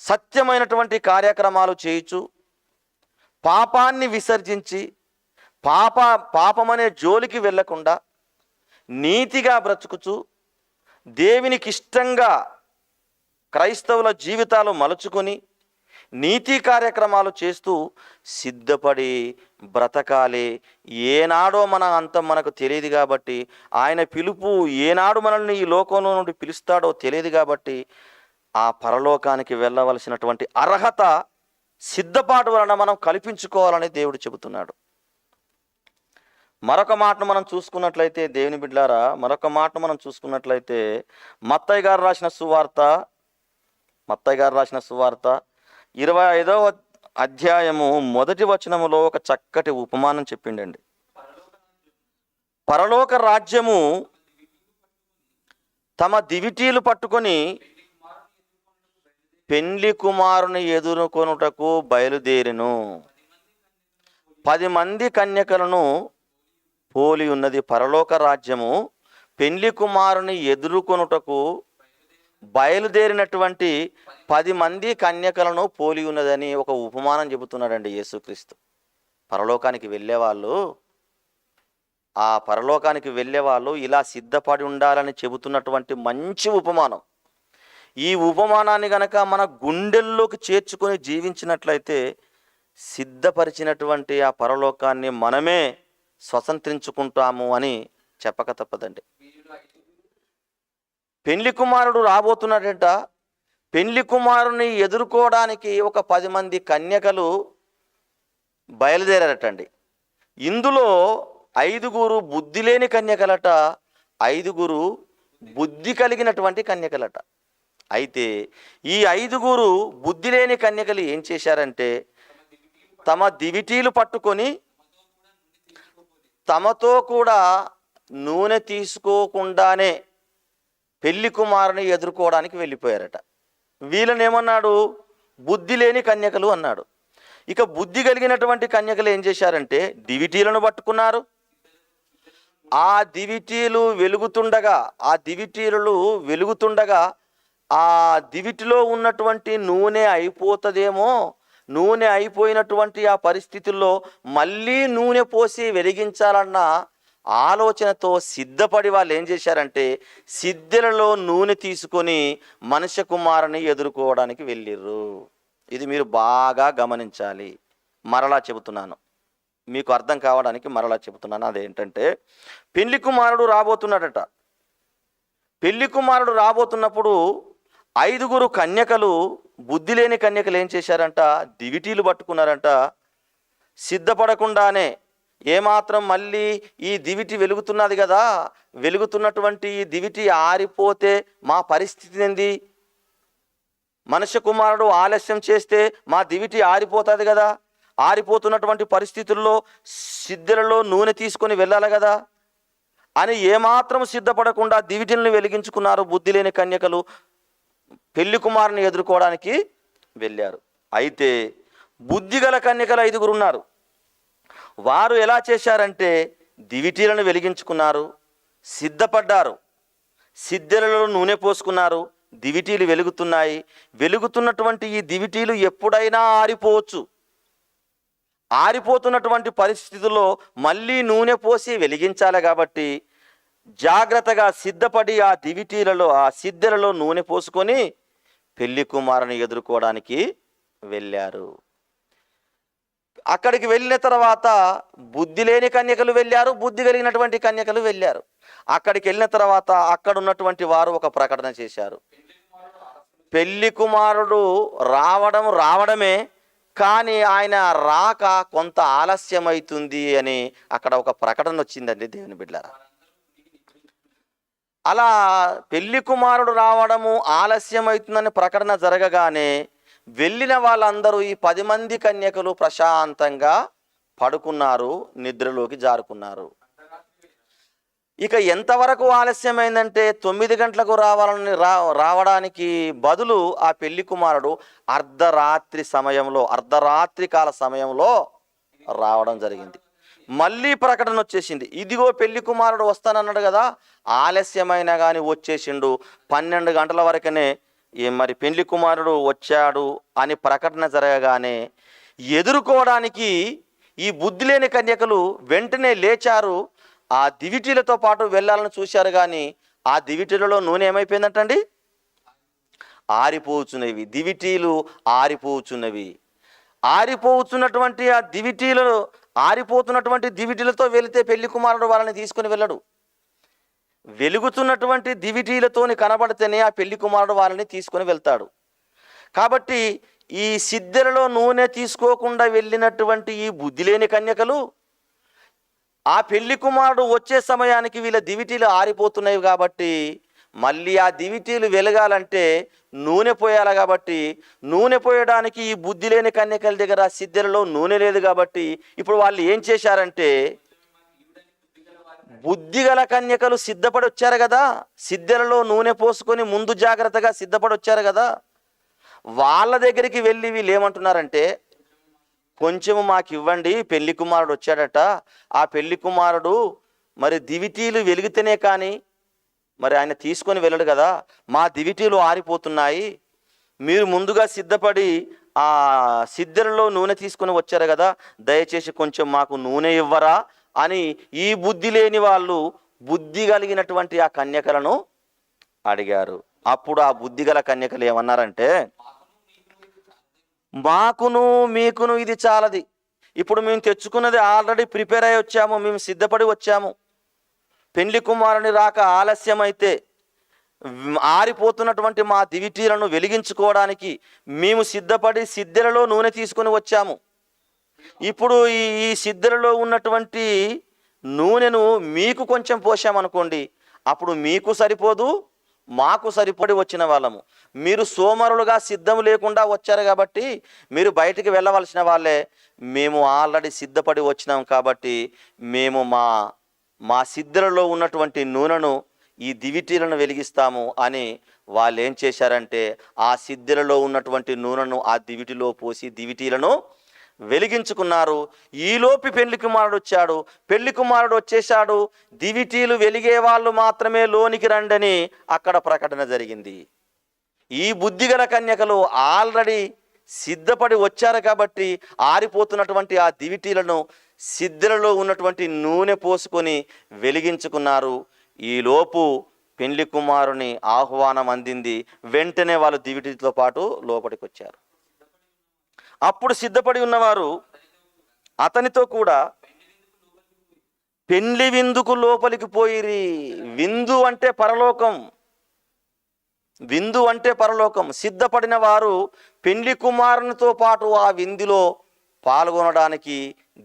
సత్యమైనటువంటి కార్యక్రమాలు చేయుచు, పాపాన్ని విసర్జించి పాపమనే జోలికి వెళ్ళకుండా నీతిగా బ్రతుకుచు దేవునికి ఇష్టంగా క్రైస్తవుల జీవితాలు మలుచుకొని నీతి కార్యక్రమాలు చేస్తూ సిద్ధపడి బ్రతకాలి. ఏనాడో మన అంతం మనకు తెలియదు కాబట్టి, ఆయన పిలుపు ఏనాడు మనల్ని ఈ లోకంలో నుండి పిలుస్తాడో తెలియదు కాబట్టి ఆ పరలోకానికి వెళ్ళవలసినటువంటి అర్హత సిద్ధపాటు వలన మనం కల్పించుకోవాలని దేవుడు చెబుతున్నాడు. మరొక మాటను మనం చూసుకున్నట్లయితే దేవుని బిడ్డలారా, మరొక మాటను మనం చూసుకున్నట్లయితే మత్తయి గారు రాసిన సువార్త 25వ అధ్యాయము 1వ వచనములో ఒక చక్కటి ఉపమానం చెప్పిండండి. పరలోక రాజ్యము తమ దివిటీలు పట్టుకొని పెండ్లి కుమారుని ఎదుర్కొనుటకు బయలుదేరెను. 10 మంది కన్యకలను పోలి ఉన్నది. పరలోక రాజ్యము పెండ్లి కుమారుని ఎదుర్కొనుటకు బయలుదేరినటువంటి 10 మంది కన్యకలను పోలి ఉన్నదని ఒక ఉపమానం చెబుతున్నాడండి యేసుక్రీస్తు. పరలోకానికి వెళ్ళేవాళ్ళు ఇలా సిద్ధపడి ఉండాలని చెబుతున్నటువంటి మంచి ఉపమానం. ఈ ఉపమానాన్ని గనక మన గుండెల్లోకి చేర్చుకొని జీవించినట్లయితే సిద్ధపరిచినటువంటి ఆ పరలోకాన్ని మనమే స్వతంత్రించుకుంటాము అని చెప్పక తప్పదండి. పెండ్లి కుమారుడు రాబోతున్నాడంట. పెండ్లి కుమారుని ఎదుర్కోవడానికి ఒక 10 మంది కన్యకలు బయలుదేరారటండి. ఇందులో 5 బుద్ధి లేని కన్యకలట, 5 బుద్ధి కలిగినటువంటి కన్యకలట. అయితే ఈ 5 బుద్ధి లేని కన్యకలు ఏం చేశారంటే తమ దివిటీలు పట్టుకొని తమతో కూడా నూనె తీసుకోకుండానే పెళ్లి కుమారుని ఎదుర్కోవడానికి వెళ్ళిపోయారట. వీళ్ళని ఏమన్నాడు? బుద్ధి లేని కన్యకలు అన్నాడు. ఇక బుద్ధి కలిగినటువంటి కన్యకలు ఏం చేశారంటే దివిటీలను పట్టుకున్నారు. ఆ దివిటీలు వెలుగుతుండగా ఆ దివిటిలో ఉన్నటువంటి నూనె అయిపోతుందేమో, నూనె అయిపోయినటువంటి ఆ పరిస్థితుల్లో మళ్ళీ నూనె పోసి వెలిగించాలన్న ఆలోచనతో సిద్ధపడి వాళ్ళు ఏం చేశారంటే సిద్ధెలలో నూనె తీసుకొని మనుష్య కుమారుని ఎదుర్కోవడానికి వెళ్ళిర్రు. ఇది మీరు బాగా గమనించాలి. మరలా చెబుతున్నాను, మీకు అర్థం కావడానికి మరలా చెబుతున్నాను. అదేంటంటే పెళ్లి కుమారుడు రాబోతున్నాడట. పెళ్లి కుమారుడు రాబోతున్నప్పుడు 5 కన్యకలు, బుద్ధి లేని కన్యకలు ఏం చేశారంట? దివిటీలు పట్టుకున్నారంట. సిద్ధపడకుండానే ఏమాత్రం మళ్ళీ ఈ దివిటి వెలుగుతున్నది కదా, వెలుగుతున్నటువంటి ఈ దివిటి ఆరిపోతే మా పరిస్థితి ఏంది? మనుష్య కుమారుడు ఆలస్యం చేస్తే మా దివిటి ఆరిపోతుంది కదా, ఆరిపోతున్నటువంటి పరిస్థితుల్లో సిద్ధెలలో నూనె తీసుకొని వెళ్ళాలి కదా అని ఏమాత్రం సిద్ధపడకుండా దివిటిని వెలిగించుకున్నారు బుద్ధి లేని కన్యకలు. పెళ్లి కుమారుని ఎదుర్కోవడానికి వెళ్ళారు. అయితే బుద్ధి గల కన్యకలు 5 ఉన్నారు. వారు ఎలా చేశారంటే దివిటీలను వెలిగించుకున్నారు, సిద్ధపడ్డారు, సిద్ధెలలో నూనె పోసుకున్నారు. దివిటీలు వెలుగుతున్నాయి. వెలుగుతున్నటువంటి ఈ దివిటీలు ఎప్పుడైనా ఆరిపోవచ్చు. ఆరిపోతున్నటువంటి పరిస్థితుల్లో మళ్ళీ నూనె పోసి వెలిగించాలి కాబట్టి జాగ్రత్తగా సిద్ధపడి ఆ సిద్ధెలలో నూనె పోసుకొని పెళ్లి కుమారుని ఎదుర్కోవడానికి వెళ్ళారు. అక్కడికి వెళ్ళిన తర్వాత బుద్ధి లేని కన్యకలు వెళ్ళారు, బుద్ధి కలిగినటువంటి కన్యకలు వెళ్ళారు. అక్కడికి వెళ్ళిన తర్వాత అక్కడ ఉన్నటువంటి వారు ఒక ప్రకటన చేశారు. పెళ్లి కుమారుడు రావడమే కానీ ఆయన రాక కొంత ఆలస్యమవుతుంది అని అక్కడ ఒక ప్రకటన వచ్చిందండి దేవుని బిడ్డలారా. అలా పెళ్లి కుమారుడు రావడము ఆలస్యమవుతుందని ప్రకటన జరగగానే వెళ్ళిన వాళ్ళందరూ ఈ 10 మంది కన్యకలు ప్రశాంతంగా పడుకున్నారు, నిద్రలోకి జారుకున్నారు. ఇక ఎంతవరకు ఆలస్యమైందంటే 9 గంటలకు రావడానికి బదులు ఆ పెళ్లి కుమారుడు అర్ధరాత్రి కాల సమయంలో రావడం జరిగింది. మళ్ళీ ప్రకటన వచ్చేసింది, ఇదిగో పెళ్లి కుమారుడు వస్తానన్నాడు కదా, ఆలస్యమైనా కానీ వచ్చేసిండు, 12 గంటల వరకనే మరి పెళ్లి కుమారుడు వచ్చాడు అని ప్రకటన జరగగానే ఎదుర్కోవడానికి ఈ బుద్ధి లేని కన్యకలు వెంటనే లేచారు. ఆ దివిటీలతో పాటు వెళ్ళాలని చూశారు కానీ ఆ దివిటీలలో నూనె ఏమైపోయిందంటండి? ఆరిపోచున్నవి. దివిటీలు ఆరిపోచున్నవి. ఆరిపోతున్నటువంటి ఆ ఆరిపోతున్నటువంటి దివిటీలతో వెళితే పెళ్లి కుమారుడు వాళ్ళని తీసుకుని వెళ్ళడు. వెలుగుతున్నటువంటి దివిటీలతోని కనబడితేనే ఆ పెళ్లి కుమారుడు వాళ్ళని తీసుకొని వెళ్తాడు. కాబట్టి ఈ సిద్ధెలలో నూనె తీసుకోకుండా వెళ్ళినటువంటి ఈ బుద్ధి లేని కన్యకలు ఆ పెళ్లి కుమారుడు వచ్చే సమయానికి వీళ్ళ దివిటీలు ఆరిపోతున్నాయి కాబట్టి మళ్ళీ ఆ దివిటీలు వెలగాలంటే నూనె పోయాలి. కాబట్టి నూనె పోయడానికి ఈ బుద్ధి లేని కన్యకల దగ్గర సిద్ధెలలో నూనె లేదు. కాబట్టి ఇప్పుడు వాళ్ళు ఏం చేశారంటే, బుద్ధిగల కన్యకలు సిద్ధపడి వచ్చారు కదా, సిద్ధెలలో నూనె పోసుకొని ముందు జాగ్రత్తగా సిద్ధపడి వచ్చారు కదా, వాళ్ళ దగ్గరికి వెళ్ళి వీళ్ళు ఏమంటున్నారంటే, కొంచెము మాకు ఇవ్వండి, పెళ్లి కుమారుడు వచ్చాడట, ఆ పెళ్లి కుమారుడు మరి దివిటీలు వెలిగితేనే కానీ మరి ఆయన తీసుకొని వెళ్ళడు కదా, మా దివిటీలు ఆరిపోతున్నాయి, మీరు ముందుగా సిద్ధపడి ఆ సిద్ధెలలో నూనె తీసుకొని వచ్చారు కదా, దయచేసి కొంచెం మాకు నూనె ఇవ్వరా అని ఈ బుద్ధి లేని వాళ్ళు బుద్ధి కలిగినటువంటి ఆ కన్యకలను అడిగారు. అప్పుడు ఆ బుద్ధిగల కన్యకలు ఏమన్నారంటే, మాకును మీకును ఇది చాలది, ఇప్పుడు మేము తెచ్చుకున్నది ఆల్రెడీ ప్రిపేర్ అయి వచ్చాము, మేము సిద్ధపడి వచ్చాము, పెళ్లి కుమారుని రాక ఆలస్యమైతే ఆరిపోతున్నటువంటి మా దివిటీలను వెలిగించుకోవడానికి మేము సిద్ధపడి సిద్ధెలలో నూనె తీసుకొని వచ్చాము. ఇప్పుడు ఈ సిద్ధెలలో ఉన్నటువంటి నూనెను మీకు కొంచెం పోసామనుకోండి, అప్పుడు మీకు సరిపోదు, మాకు సరిపడి వచ్చిన వాళ్ళము. మీరు సోమరులుగా సిద్ధం లేకుండా వచ్చారు కాబట్టి మీరు బయటికి వెళ్ళవలసిన వాళ్ళే, మేము ఆల్రెడీ సిద్ధపడి వచ్చినాం కాబట్టి మేము మా సిద్ధెలలో ఉన్నటువంటి నూనెను ఈ దివిటీలను వెలిగిస్తాము అని వాళ్ళు ఏం చేశారంటే, ఆ సిద్ధెలలో ఉన్నటువంటి నూనెను ఆ దివిటిలో పోసి దివిటీలను వెలిగించుకున్నారు. ఈలోపు పెళ్లి కుమారుడు వచ్చాడు. పెళ్లి కుమారుడు వచ్చేశాడు, దివిటీలు వెలిగే వాళ్ళు మాత్రమే లోనికి రండని అక్కడ ప్రకటన జరిగింది. ఈ బుద్ధిగల కన్యకలు ఆల్రెడీ సిద్ధపడి వచ్చారు కాబట్టి ఆరిపోతున్నటువంటి ఆ దివిటీలను సిద్ధెలలో ఉన్నటువంటి నూనె పోసుకొని వెలిగించుకున్నారు. ఈలోపు పెళ్లి కుమారుని ఆహ్వానం అందింది. వెంటనే వాళ్ళు దివిటీతో పాటు లోపలికి వచ్చారు. అప్పుడు సిద్ధపడి ఉన్నవారు అతనితో కూడా పెండ్లి విందుకు లోపలికి పోయిరి. విందు అంటే పరలోకం, విందు అంటే పరలోకం. సిద్ధపడిన వారు పెండ్లి కుమారునితో పాటు ఆ విందులో పాల్గొనడానికి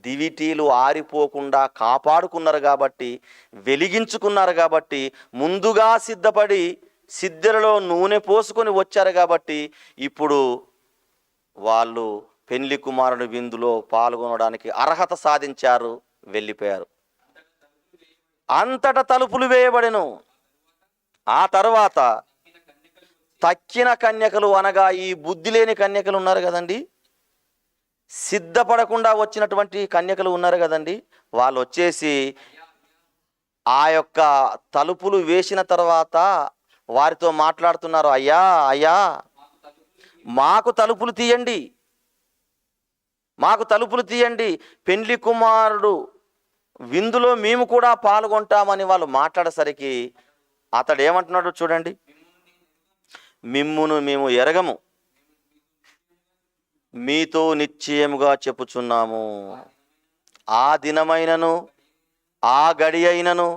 దివిటీలు ఆరిపోకుండా కాపాడుకున్నారు కాబట్టి, వెలిగించుకున్నారు కాబట్టి, ముందుగా సిద్ధపడి సిద్ధెలలో నూనె పోసుకొని వచ్చారు కాబట్టి ఇప్పుడు వాళ్ళు పెండ్లి కుమారుని విందులో పాల్గొనడానికి అర్హత సాధించారు, వెళ్ళిపోయారు. అంతటా తలుపులు వేయబడెను. ఆ తర్వాత తక్కిన కన్యకలు అనగా ఈ బుద్ధి లేని కన్యకలు ఉన్నారు కదండి, సిద్ధపడకుండా వచ్చినటువంటి కన్యకలు ఉన్నారు కదండి, వాళ్ళు వచ్చేసి ఆ యొక్క తలుపులు వేసిన తర్వాత వారితో మాట్లాడుతున్నారు. అయ్యా అయ్యా, మాకు తలుపులు తీయండి, మాకు తలుపులు తీయండి, పెండ్లి కుమారుడు విందులో మేము కూడా పాల్గొంటామని వాళ్ళు మాట్లాడేసరికి అతడు ఏమంటున్నాడు చూడండి, మిమ్మును మేము ఎరగము, మీతో నిశ్చయముగా చెప్పుచున్నాము, ఆ దినమైనను ఆ గడి అయినను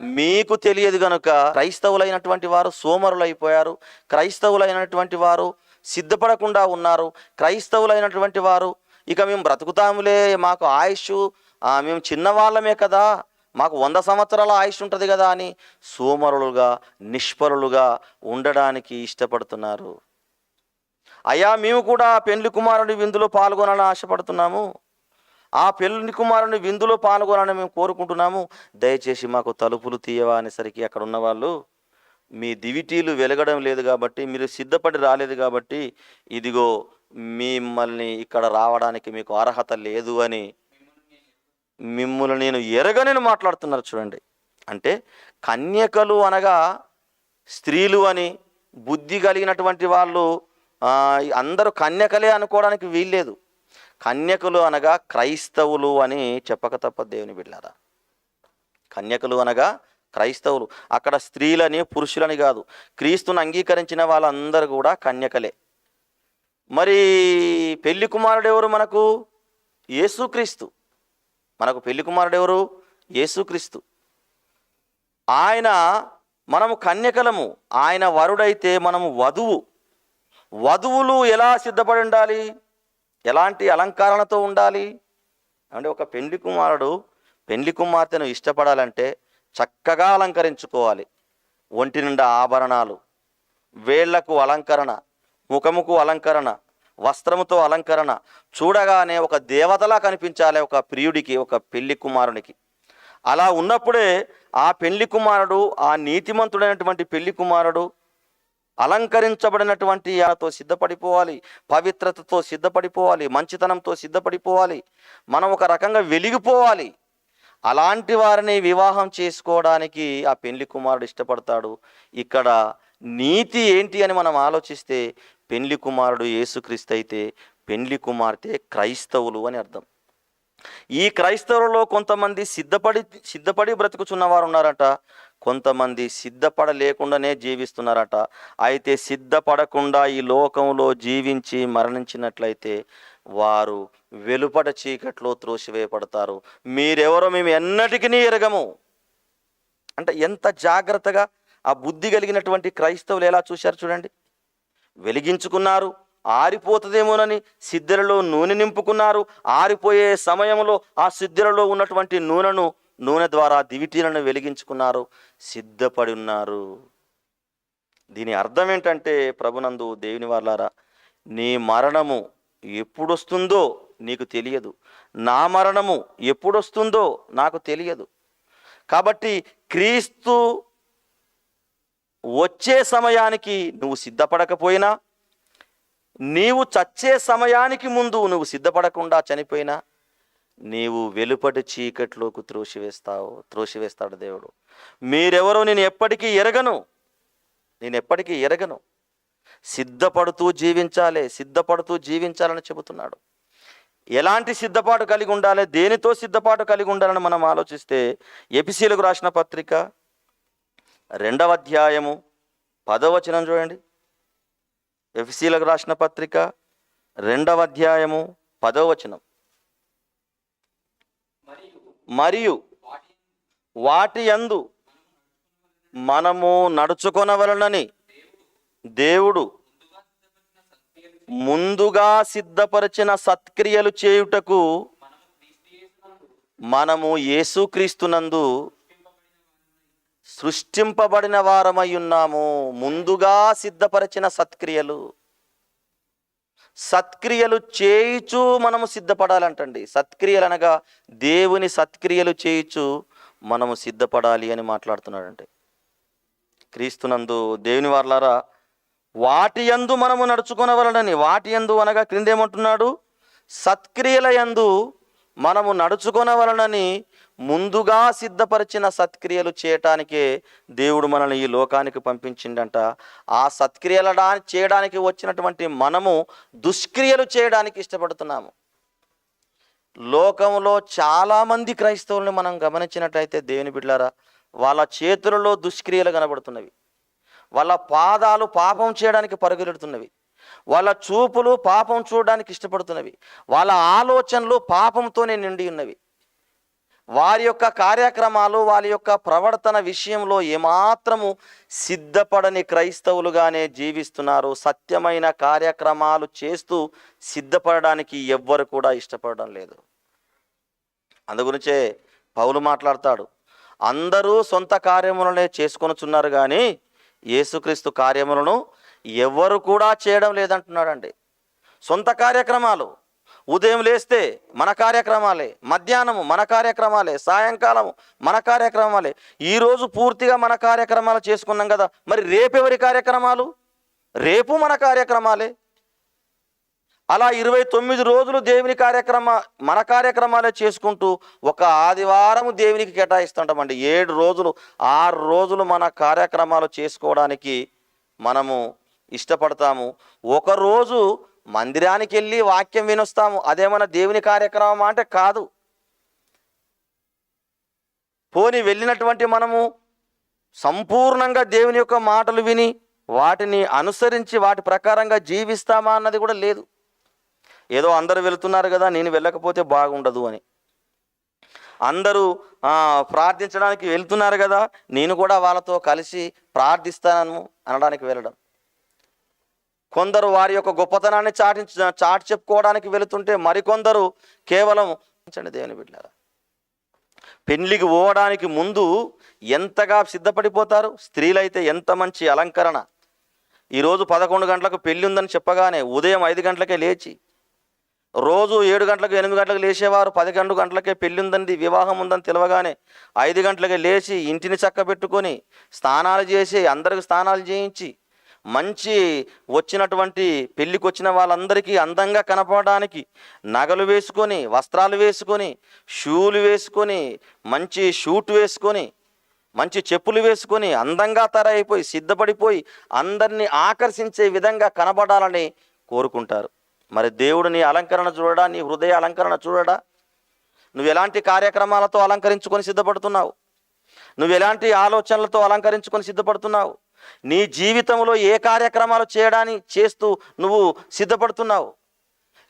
మీకు తెలియదు గనుక. క్రైస్తవులైనటువంటి వారు సోమరులైపోయారు, క్రైస్తవులైనటువంటి వారు సిద్ధపడకుండా ఉన్నారు, క్రైస్తవులైనటువంటి వారు ఇక మేము బ్రతుకుతాములే, మాకు ఆయుష్, మేము చిన్నవాళ్ళమే కదా, మాకు 100 సంవత్సరాల ఆయుష్ ఉంటుంది కదా అని సోమరులుగా నిష్ఫలులుగా ఉండడానికి ఇష్టపడుతున్నారు. అయ్యా, మేము కూడా పెండ్లి కుమారుని విందులో పాల్గొనాలని ఆశపడుతున్నాము, ఆ పెళ్లి కుమారుని విందులో పాల్గొనాలని మేము కోరుకుంటున్నాము, దయచేసి మాకు తలుపులు తీయవా అనేసరికి అక్కడ ఉన్న వాళ్ళు, మీ దివిటీలు వెలగడం లేదు కాబట్టి, మీరు సిద్ధపడి రాలేదు కాబట్టి, ఇదిగో మిమ్మల్ని ఇక్కడ రావడానికి మీకు అర్హత లేదు అని మిమ్మల్ని నేను ఎరగనని మాట్లాడుతున్నారు చూడండి. అంటే కన్యకలు అనగా స్త్రీలు అని, బుద్ధి కలిగినటువంటి వాళ్ళు అందరూ కన్యకలే అనుకోవడానికి వీల్లేదు. కన్యకలు అనగా క్రైస్తవులు అని చెప్పక తప్పదు దేవుని బిడ్డలారా. కన్యకలు అనగా క్రైస్తవులు, అక్కడ స్త్రీలని పురుషులని కాదు, క్రీస్తుని అంగీకరించిన వాళ్ళందరూ కూడా కన్యకలే. మరి పెళ్లి కుమారుడు ఎవరు మనకు? యేసుక్రీస్తు. మనకు పెళ్లి కుమారుడు ఎవరు? యేసుక్రీస్తు. ఆయన మనము కన్యకలము, ఆయన వరుడైతే మనము వధువు. వధువులు ఎలా సిద్ధపడి ఉండాలి? ఎలాంటి అలంకరణతో ఉండాలి అంటే, ఒక పెండ్లి కుమారుడు పెండ్లి కుమార్తెను ఇష్టపడాలంటే చక్కగా అలంకరించుకోవాలి. ఒంటి నిండా ఆభరణాలు, వేళ్లకు అలంకరణ, ముఖముకు అలంకరణ, వస్త్రముతో అలంకరణ, చూడగానే ఒక దేవతలా కనిపించాలి ఒక ప్రియుడికి, ఒక పెళ్లి కుమారునికి. అలా ఉన్నప్పుడే ఆ పెళ్లి కుమారుడు, ఆ నీతిమంతుడైనటువంటి పెళ్లి కుమారుడు అలంకరించబడినటువంటి ఆయనతో సిద్ధపడిపోవాలి, పవిత్రతతో సిద్ధపడిపోవాలి, మంచితనంతో సిద్ధపడిపోవాలి. మనం ఒక రకంగా వెలిగిపోవాలి. అలాంటి వారిని వివాహం చేసుకోవడానికి ఆ పెళ్లి కుమారుడు ఇష్టపడతాడు. ఇక్కడ నీతి ఏంటి అని మనం ఆలోచిస్తే, పెళ్లి కుమారుడు యేసుక్రీస్తు అయితే పెళ్లి కుమార్తె క్రైస్తవులు అని అర్థం. ఈ క్రైస్తవులలో కొంతమంది సిద్ధపడి బ్రతుకుచున్న వారు ఉన్నారట, కొంతమంది సిద్ధపడలేకుండానే జీవిస్తున్నారట. అయితే సిద్ధపడకుండా ఈ లోకంలో జీవించి మరణించినట్లయితే వారు వెలుపట చీకట్లో త్రోసివేయబడతారు. మీరెవరో మేము ఎన్నటికీ ఎరగము అంటే ఎంత జాగ్రత్తగా ఆ బుద్ధి కలిగినటువంటి క్రైస్తవులు ఎలా చూశారు చూడండి. వెలిగించుకున్నారు, ఆరిపోతుందేమోనని సిద్ధెలలో నూనె నింపుకున్నారు. ఆరిపోయే సమయంలో ఆ సిద్ధెలలో ఉన్నటువంటి నూనె ద్వారా దివిటీలను వెలిగించుకున్నారు, సిద్ధపడి ఉన్నారు. దీని అర్థం ఏంటంటే, ప్రభునందు దేవుని వారలారా, నీ మరణము ఎప్పుడొస్తుందో నీకు తెలియదు, నా మరణము ఎప్పుడొస్తుందో నాకు తెలియదు. కాబట్టి క్రీస్తు వచ్చే సమయానికి నువ్వు సిద్ధపడకపోయినా, నీవు చచ్చే సమయానికి ముందు నువ్వు సిద్ధపడకుండా చనిపోయినా, నీవు వెలుపటి చీకట్లోకి త్రోసివేస్తాడు దేవుడు. మీరెవరో నేను ఎప్పటికీ ఎరగను. సిద్ధపడుతూ జీవించాలని చెబుతున్నాడు. ఎలాంటి సిద్ధపాటు కలిగి ఉండాలి, దేనితో సిద్ధపాటు కలిగి ఉండాలని మనం ఆలోచిస్తే, ఎఫెసీయులకు రాసిన పత్రిక 2వ అధ్యాయము 10వ వచనం చూడండి. ఎఫెసీయులకు రాసిన పత్రిక 2వ అధ్యాయము 10వ వచనం. మరియు వాటి యందు మనము నడుచుకొనవలనని దేవుడు ముందుగా సిద్ధపరిచిన సత్క్రియలు చేయుటకు మనము యేసుక్రీస్తునందు సృష్టింపబడిన వారమై ఉన్నాము. ముందుగా సిద్ధపరిచిన సత్క్రియలు చేయుచు మనము సిద్ధపడాలంటండి. సత్క్రియలు అనగా దేవుని సత్క్రియలు చేయుచు మనము సిద్ధపడాలి అని మాట్లాడుతున్నాడంటే. క్రీస్తునందు దేవుని వారలారా, వాటి యందు మనము నడుచుకొనవలనని, వాటి యందు అనగా క్రిందేమంటున్నాడు, సత్క్రియల యందు మనము నడుచుకొనవలనని ముందుగా సిద్ధపరిచిన సత్క్రియలు చేయటానికే దేవుడు మనల్ని ఈ లోకానికి పంపించిండంట. ఆ సత్క్రియలు చేయడానికి వచ్చినటువంటి మనము దుష్క్రియలు చేయడానికి ఇష్టపడుతున్నాము. లోకంలో చాలామంది క్రైస్తవుల్ని మనం గమనించినట్లయితే దేవుని బిడ్డలారా, వాళ్ళ చేతులలో దుష్క్రియలు కనబడుతున్నవి, వాళ్ళ పాదాలు పాపం చేయడానికి పరుగులెడుతున్నవి, వాళ్ళ చూపులు పాపం చూడడానికి ఇష్టపడుతున్నవి, వాళ్ళ ఆలోచనలు పాపంతోనే నిండి ఉన్నవి. వారి యొక్క కార్యక్రమాలు, వారి యొక్క ప్రవర్తన విషయంలో ఏమాత్రము సిద్ధపడని క్రైస్తవులుగానే జీవిస్తున్నారు. సత్యమైన కార్యక్రమాలు చేస్తూ సిద్ధపడడానికి ఎవ్వరు కూడా ఇష్టపడడం లేదు. అందుగురించే పౌలు మాట్లాడతాడు, అందరూ సొంత కార్యములనే చేసుకొనుచున్నారు కానీ యేసుక్రీస్తు కార్యములను ఎవరు కూడా చేయడం లేదంటున్నాడండి. సొంత కార్యక్రమాలు, ఉదయం లేస్తే మన కార్యక్రమాలే, మధ్యాహ్నము మన కార్యక్రమాలే, సాయంకాలము మన కార్యక్రమాలే. ఈరోజు పూర్తిగా మన కార్యక్రమాలు చేసుకున్నాం కదా, మరి రేపెవరి కార్యక్రమాలు? రేపు మన కార్యక్రమాలే. అలా 29 రోజులు మన కార్యక్రమాలే చేసుకుంటూ ఒక ఆదివారం దేవునికి కేటాయిస్తుంటామండి. 7 రోజులు 6 రోజులు మన కార్యక్రమాలు చేసుకోవడానికి మనము ఇష్టపడతాము. ఒకరోజు మందిరానికి వెళ్ళి వాక్యం వినొస్తాము, అదేమన్నా దేవుని కార్యక్రమం అంటే కాదు. పోని వెళ్ళినటువంటి మనము సంపూర్ణంగా దేవుని యొక్క మాటలు విని వాటిని అనుసరించి వాటి ప్రకారంగా జీవిస్తామా అన్నది కూడా లేదు. ఏదో అందరూ వెళుతున్నారు కదా, నేను వెళ్ళకపోతే బాగుండదు అని. అందరూ ప్రార్థించడానికి వెళ్తున్నారు కదా, నేను కూడా వాళ్ళతో కలిసి ప్రార్థిస్తాను అనడానికి వెళ్ళడం. కొందరు వారి యొక్క గొప్పతనాన్ని చాటి చెప్పుకోవడానికి వెళుతుంటే మరికొందరు కేవలం దేవుని బిడ్డలారా, పెళ్లికి పోవడానికి ముందు ఎంతగా సిద్ధపడిపోతారు. స్త్రీలైతే ఎంత మంచి అలంకరణ. ఈరోజు 11 గంటలకు పెళ్ళి ఉందని చెప్పగానే ఉదయం 5 గంటలకే లేచి, రోజు 7 గంటలకు 8 గంటలకు లేచేవారు, 11 గంటలకే పెళ్ళి ఉందని వివాహం ఉందని తెలవగానే 5 గంటలకే లేచి ఇంటిని చక్కబెట్టుకొని స్నానాలు చేసి అందరికి స్నానాలు చేయించి మంచి వచ్చినటువంటి పెళ్ళికి వచ్చిన వాళ్ళందరికీ అందంగా కనపడడానికి నగలు వేసుకొని, వస్త్రాలు వేసుకొని, షూలు వేసుకొని, మంచి షూట్ వేసుకొని, మంచి చెప్పులు వేసుకొని అందంగా తయారైపోయి సిద్ధపడిపోయి అందరినీ ఆకర్షించే విధంగా కనబడాలని కోరుకుంటారు. మరి దేవుడు నీ అలంకరణ చూడడా? నీ హృదయ అలంకరణ చూడడా? నువ్వు ఎలాంటి కార్యక్రమాలతో అలంకరించుకొని సిద్ధపడుతున్నావు? నువ్వు ఎలాంటి ఆలోచనలతో అలంకరించుకొని సిద్ధపడుతున్నావు? నీ జీవితంలో ఏ కార్యక్రమాలు చేస్తూ నువ్వు సిద్ధపడుతున్నావు?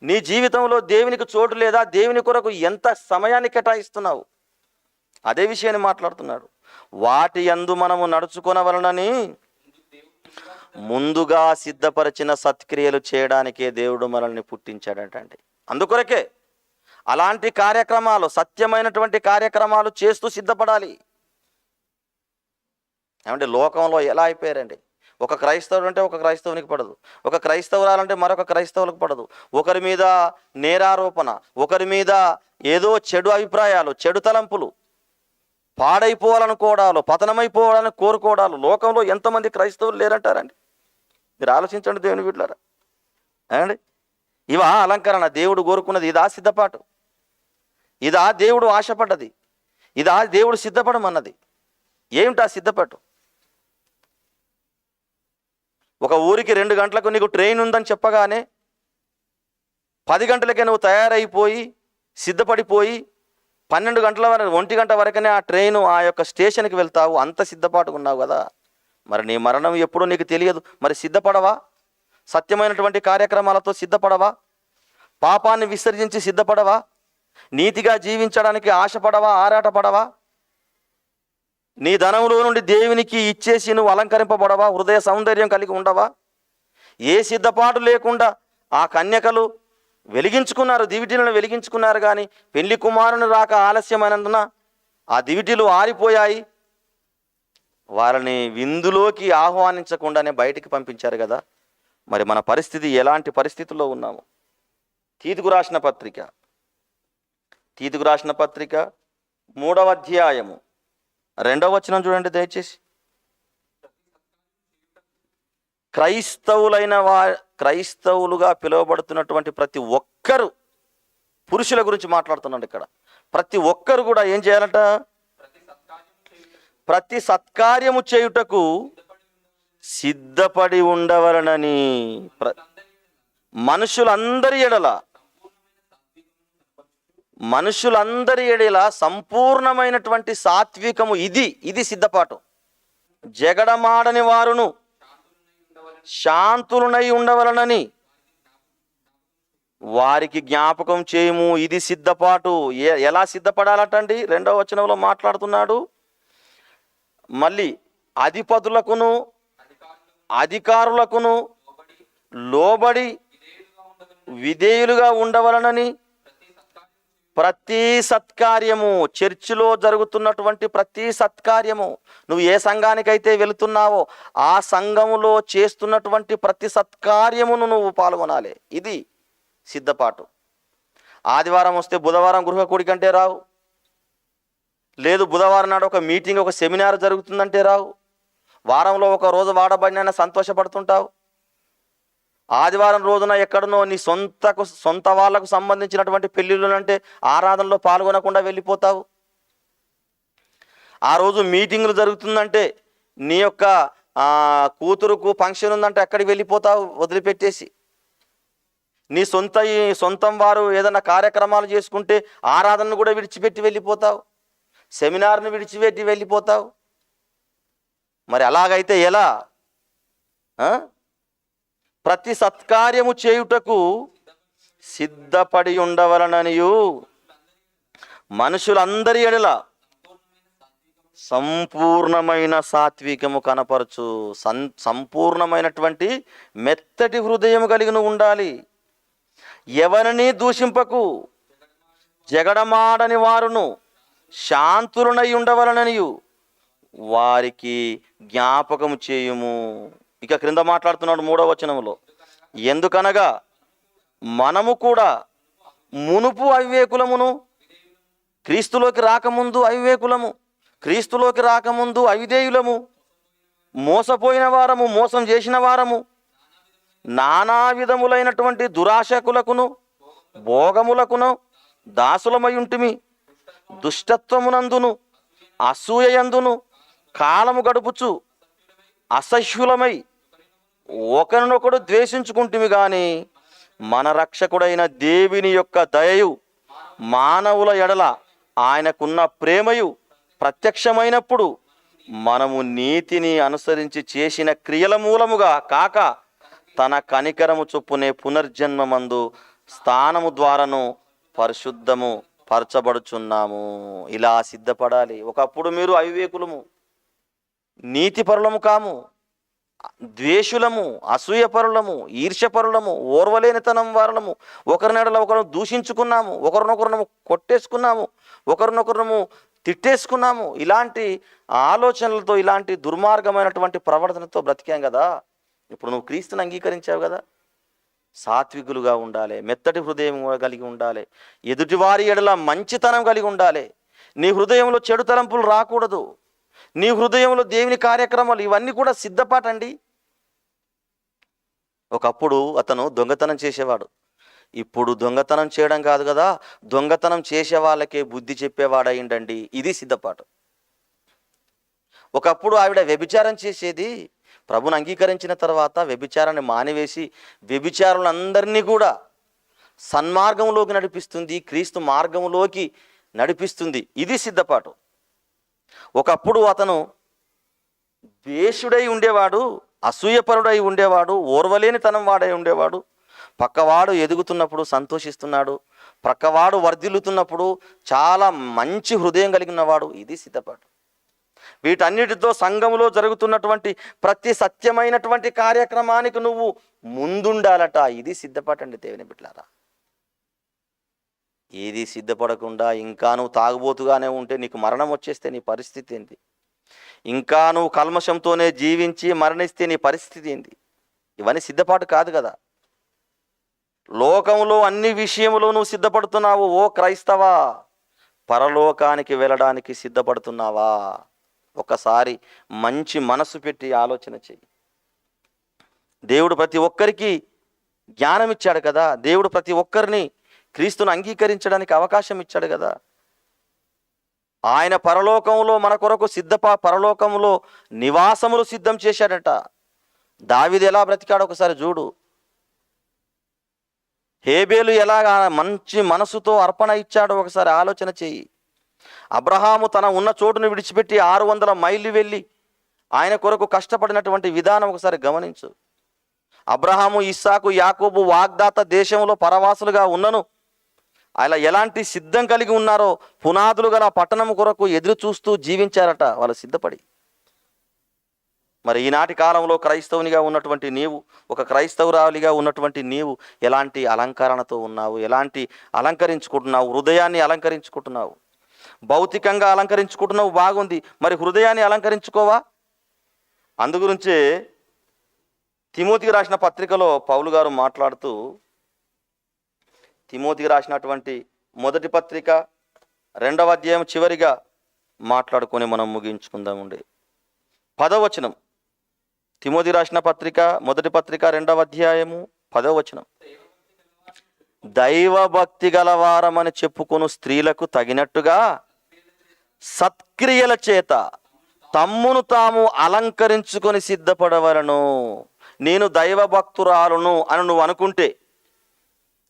నీ జీవితంలో దేవునికి చోటు లేదా? దేవుని కొరకు ఎంత సమయాన్ని కేటాయిస్తున్నావు? అదే విషయాన్ని మాట్లాడుతున్నాడు. వాటి యందు మనము నడుచుకొనవలనని ముందుగా సిద్ధపరిచిన సత్క్రియలు చేయడానికే దేవుడు మనల్ని పుట్టించాడటండి. అందుకొరకే అలాంటి కార్యక్రమాలు, సత్యమైనటువంటి కార్యక్రమాలు చేస్తూ సిద్ధపడాలి. ఏమంటే లోకంలో ఎలా అయిపోయారండి, ఒక క్రైస్తవుడు అంటే ఒక క్రైస్తవునికి పడదు, ఒక క్రైస్తవురాలంటే మరొక క్రైస్తవులకు పడదు. ఒకరి మీద నేరారోపణ, ఒకరి మీద ఏదో చెడు అభిప్రాయాలు, చెడు తలంపులు, పాడైపోవాలనుకోవడాలు, పతనమైపోవాలని కోరుకోవడాలు. లోకంలో ఎంతమంది క్రైస్తవులు లేరంటారండి? మీరు ఆలోచించండి దేవుని బిడ్డలారా. ఏమండి, ఇవా అలంకరణ? దేవుడు కోరుకున్నది ఇదా? సిద్ధపాటు ఇదా? దేవుడు ఆశపడ్డది ఇదా? దేవుడు సిద్ధపడమన్నది ఏమిటా సిద్ధపాటు? ఒక ఊరికి 2 గంటలకు నీకు ట్రైన్ ఉందని చెప్పగానే 10 గంటలకే నువ్వు తయారైపోయి సిద్ధపడిపోయి 12 గంటల వరకు, 1 గంట వరకనే ఆ ట్రైను ఆ యొక్క స్టేషన్కి వెళ్తావు. అంత సిద్ధపాటుగా ఉన్నావు కదా. మరి నీ మరణం ఎప్పుడో నీకు తెలియదు. మరి సిద్ధపడవా? సత్యమైనటువంటి కార్యక్రమాలతో సిద్ధపడవా? పాపాన్ని విసర్జించి సిద్ధపడవా? నీతిగా జీవించడానికి ఆశపడవా? ఆరాటపడవా? నీ ధనంలో నుండి దేవునికి ఇచ్చేసి నువ్వు అలంకరింపబడవా? హృదయ సౌందర్యం కలిగి ఉండవా? ఏ సిద్ధపాటు లేకుండా ఆ కన్యకలు వెలిగించుకున్నారు, దివిటీలను వెలిగించుకున్నారు. కానీ పెళ్లి కుమారుని రాక ఆలస్యమైనందున ఆ దివిటీలు ఆరిపోయాయి. వారిని విందులోకి ఆహ్వానించకుండానే బయటికి పంపించారు కదా. మరి మన పరిస్థితి ఎలాంటి పరిస్థితుల్లో ఉన్నాము? తీతుకు రాసిన పత్రిక 3వ అధ్యాయము 2వ వచనం చూడండి దయచేసి. క్రైస్తవులుగా పిలువబడుతున్నటువంటి ప్రతి ఒక్కరు, పురుషుల గురించి మాట్లాడుతున్నాడు ఇక్కడ. ప్రతి ఒక్కరు కూడా ఏం చేయాలట? ప్రతి సత్కార్యము చేయుటకు సిద్ధపడి ఉండవలనని. మనుషులందరి ఎడల సంపూర్ణమైనటువంటి సాత్వికము ఇది సిద్ధపాటు. జగడమాడని వారును శాంతులునై ఉండవలనని వారికి జ్ఞాపకం చేయము. ఇది సిద్ధపాటు. ఎలా సిద్ధపడాలటండి? 2వ వచనంలో మాట్లాడుతున్నాడు. మళ్ళీ అధిపతులకును అధికారులకును లోబడి విధేయులుగా ఉండవలనని ప్రతి సత్కార్యము, చర్చిలో జరుగుతున్నటువంటి ప్రతి సత్కార్యము, నువ్వు ఏ సంఘానికైతే వెళుతున్నావో ఆ సంఘములో చేస్తున్నటువంటి ప్రతి సత్కార్యమును నువ్వు పాల్గొనాలి. ఇది సిద్ధపాటు. ఆదివారం వస్తే బుధవారం గృహ కూడికంటే రావు. లేదు బుధవారం నాడు ఒక మీటింగ్, ఒక సెమినార్ జరుగుతుందంటే రావు. వారంలో ఒక రోజు వాడబడిన సంతోషపడుతుంటావు. ఆదివారం రోజున ఎక్కడనో నీ సొంత వాళ్ళకు సంబంధించినటువంటి పెళ్ళిళ్ళు అంటే ఆరాధనలో పాల్గొనకుండా వెళ్ళిపోతావు. ఆ రోజు మీటింగులు జరుగుతుందంటే, నీ యొక్క కూతురుకు ఫంక్షన్ ఉందంటే అక్కడికి వెళ్ళిపోతావు వదిలిపెట్టేసి. నీ సొంతం వారు ఏదైనా కార్యక్రమాలు చేసుకుంటే ఆరాధనను కూడా విడిచిపెట్టి వెళ్ళిపోతావు, సెమినార్ను విడిచిపెట్టి వెళ్ళిపోతావు. మరి అలాగైతే ఎలా? ప్రతి సత్కార్యము చేయుటకు సిద్ధపడి ఉండవలననియు మనుషులందరి ఎడల సంపూర్ణమైన సాత్వికము కనపరచు. సంపూర్ణమైనటువంటి మెత్తటి హృదయం కలిగి ఉండాలి. ఎవరిని దూషింపకు, జగడమాడని వారును శాంతులనై ఉండవలననియు వారికి జ్ఞాపకము చేయుము. ఇక క్రింద మాట్లాడుతున్నాడు 3వ వచనంలో, ఎందుకనగా మనము కూడా మునుపు అవివేకులమును, క్రీస్తులోకి రాకముందు అవివేకులము, క్రీస్తులోకి రాకముందు అవిధేయులము, మోసపోయిన వారము, మోసం చేసిన వారము, నానా విధములైనటువంటి దురాశకులకును భోగములకును దాసులమై ఉంటిమి. దుష్టత్వమునందును అసూయయందును కాలము గడుపుచు అసహ్యులమై ఒకరినొకడు ద్వేషించుకుంటుమి. గాని మన రక్షకుడైన దేవుని యొక్క దయయు మానవుల ఎడల ఆయనకున్న ప్రేమయు ప్రత్యక్షమైనప్పుడు మనము నీతిని అనుసరించి చేసిన క్రియల మూలముగా కాక తన కనికరము చొప్పునే పునర్జన్మమందు స్థానము ద్వారాను పరిశుద్ధము పరచబడుచున్నాము. ఇలా సిద్ధపడాలి. ఒకప్పుడు మీరు అవివేకులము, నీతిపరులము కాము, ద్వేషులము, అసూయపరులము, ఈర్ష్యపరులము, ఓర్వలేనితనం వారలము, ఒకరినెడల ఒకరు దూషించుకున్నాము, ఒకరినొకరు కొట్టేసుకున్నాము, ఒకరినొకరు తిట్టేసుకున్నాము. ఇలాంటి ఆలోచనలతో, ఇలాంటి దుర్మార్గమైనటువంటి ప్రవర్తనతో బ్రతికాం కదా. ఇప్పుడు నువ్వు క్రీస్తుని అంగీకరించావు కదా. సాత్వికులుగా ఉండాలి, మెత్తటి హృదయం కలిగి ఉండాలి, ఎదుటివారి ఎడల మంచితనం కలిగి ఉండాలి. నీ హృదయంలో చెడు తలంపులు రాకూడదు. నీ హృదయంలో దేవుని కార్యక్రమాలు, ఇవన్నీ కూడా సిద్ధపాటండి. ఒకప్పుడు అతను దొంగతనం చేసేవాడు. ఇప్పుడు దొంగతనం చేయడం కాదు కదా, దొంగతనం చేసే వాళ్ళకే బుద్ధి చెప్పేవాడయిండండి. ఇది సిద్ధపాటు. ఒకప్పుడు ఆవిడ వ్యభిచారం చేసేది. ప్రభుని అంగీకరించిన తర్వాత వ్యభిచారాన్ని మానివేసి వ్యభిచారులందరినీ కూడా సన్మార్గంలోకి నడిపిస్తుంది, క్రీస్తు మార్గంలోకి నడిపిస్తుంది. ఇది సిద్ధపాటు. ఒకప్పుడు అతను ద్వేషుడై ఉండేవాడు, అసూయపరుడై ఉండేవాడు, ఓర్వలేనితనం వాడై ఉండేవాడు. పక్కవాడు ఎదుగుతున్నప్పుడు సంతోషిస్తున్నాడు, ప్రక్కవాడు వర్ధిల్లుతున్నప్పుడు చాలా మంచి హృదయం కలిగినవాడు. ఇది సిద్ధపాటు. వీటన్నిటితో సంఘములో జరుగుతున్నటువంటి ప్రతి సత్యమైనటువంటి కార్యక్రమానికి నువ్వు ముందుండాలట. ఇది సిద్ధపాటండి దేవుని బిడ్డలారా. ఏది సిద్ధపడకుండా ఇంకా నువ్వు తాగుబోతుగానే ఉంటే నీకు మరణం వచ్చేస్తే నీ పరిస్థితి ఏంటి? ఇంకా నువ్వు కల్మషంతోనే జీవించి మరణిస్తే నీ పరిస్థితి ఏంటి? ఇవన్నీ సిద్ధపాటు కాదు కదా. లోకంలో అన్ని విషయములో నువ్వు సిద్ధపడుతున్నావు. ఓ క్రైస్తవా, పరలోకానికి వెళ్ళడానికి సిద్ధపడుతున్నావా? ఒకసారి మంచి మనసు పెట్టి ఆలోచన చెయ్యి. దేవుడు ప్రతి ఒక్కరికి జ్ఞానం ఇచ్చాడు కదా. దేవుడు ప్రతి ఒక్కరిని క్రీస్తును అంగీకరించడానికి అవకాశం ఇచ్చాడు కదా. ఆయన పరలోకంలో మన కొరకు పరలోకంలో నివాసములు సిద్ధం చేశాడట. దావీదు ఎలా బ్రతికాడో ఒకసారి చూడు. హేబేలు ఎలాగా మంచి మనసుతో అర్పణ ఇచ్చాడో ఒకసారి ఆలోచన చెయ్యి. అబ్రహాము తన ఉన్న చోటును విడిచిపెట్టి 600 మైళ్ళు వెళ్ళి ఆయన కొరకు కష్టపడినటువంటి విధానం ఒకసారి గమనించు. అబ్రహాము, ఇస్సాకు, యాకోబు వాగ్దాత దేశంలో పరవాసులుగా ఉన్నను అలా ఎలాంటి సిద్ధం కలిగి ఉన్నారో, పునాదులు గల పట్టణం కొరకు ఎదురు చూస్తూ జీవించారట వాళ్ళు సిద్ధపడి. మరి ఈనాటి కాలంలో క్రైస్తవునిగా ఉన్నటువంటి నీవు, ఒక క్రైస్తవురాలిగా ఉన్నటువంటి నీవు ఎలాంటి అలంకరణతో ఉన్నావు? ఎలాంటి అలంకరించుకుంటున్నావు? హృదయాన్ని అలంకరించుకుంటున్నావు. భౌతికంగా అలంకరించుకుంటున్నావు, బాగుంది. మరి హృదయాన్ని అలంకరించుకోవా? అందుగురించే తిమోతికి రాసిన పత్రికలో పౌలు గారు మాట్లాడుతూ, తిమోతికి రాసినటువంటి మొదటి పత్రిక 2వ అధ్యాయం చివరిగా మాట్లాడుకొని మనం ముగించుకుందామండి. 10వ వచనం. తిమోతి రాసిన పత్రిక మొదటి పత్రిక 2వ అధ్యాయము 10వ వచనం. దైవభక్తి గలవారమని చెప్పుకొను స్త్రీలకు తగినట్టుగా సత్క్రియల చేత తమ్మును తాము అలంకరించుకొని సిద్ధపడవలను. నేను దైవభక్తురాలును అని నువ్వు అనుకుంటే,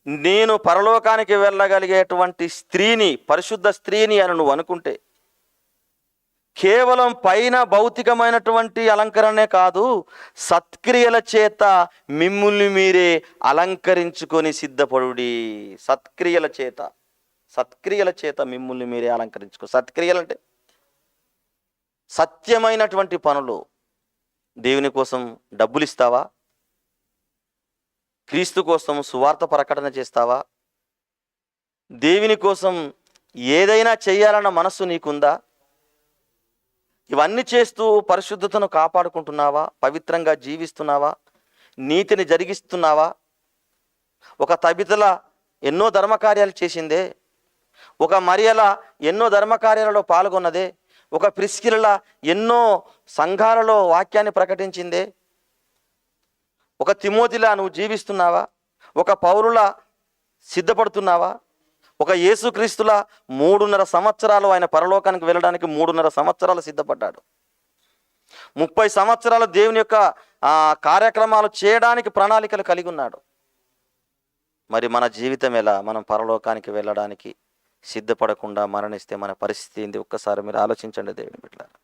నేను పరలోకానికి వెళ్ళగలిగేటువంటి స్త్రీని, పరిశుద్ధ స్త్రీని అని నువ్వు అనుకుంటే, కేవలం పైన భౌతికమైనటువంటి అలంకరణే కాదు, సత్క్రియల చేత మిమ్ముల్ని మీరే అలంకరించుకొని సిద్ధపడుడి. సత్క్రియల చేత. సత్క్రియల చేత మిమ్మల్ని మీరే అలంకరించుకో. సత్క్రియలు అంటే సత్యమైనటువంటి పనులు. దేవుని కోసం డబ్బులు ఇస్తావా? క్రీస్తు కోసం సువార్త ప్రకటన చేస్తావా? దేవుని కోసం ఏదైనా చేయాలన్న మనస్సు నీకుందా? ఇవన్నీ చేస్తూ పరిశుద్ధతను కాపాడుకుంటున్నావా? పవిత్రంగా జీవిస్తున్నావా? నీతిని జరిగిస్తున్నావా? ఒక తబితల ఎన్నో ధర్మకార్యాలు చేసిందే, ఒక మరియల ఎన్నో ధర్మకార్యాలలో పాల్గొన్నదే, ఒక ప్రిస్కిల ఎన్నో సంఘాలలో వాక్యాన్ని ప్రకటించిందే. ఒక తిమోతిలా నువ్వు జీవిస్తున్నావా? ఒక పౌరులా సిద్ధపడుతున్నావా? ఒక యేసుక్రీస్తులా 3.5 సంవత్సరాలు ఆయన పరలోకానికి వెళ్ళడానికి 3.5 సంవత్సరాలు సిద్ధపడ్డాడు. 30 సంవత్సరాలు దేవుని యొక్క కార్యక్రమాలు చేయడానికి ప్రణాళికలు కలిగి ఉన్నాడు. మరి మన జీవితం ఎలా? మనం పరలోకానికి వెళ్ళడానికి సిద్ధపడకుండా మరణిస్తే మన పరిస్థితి ఏంది? ఒక్కసారి మీరు ఆలోచించండి దేవుని బిడ్డలారా.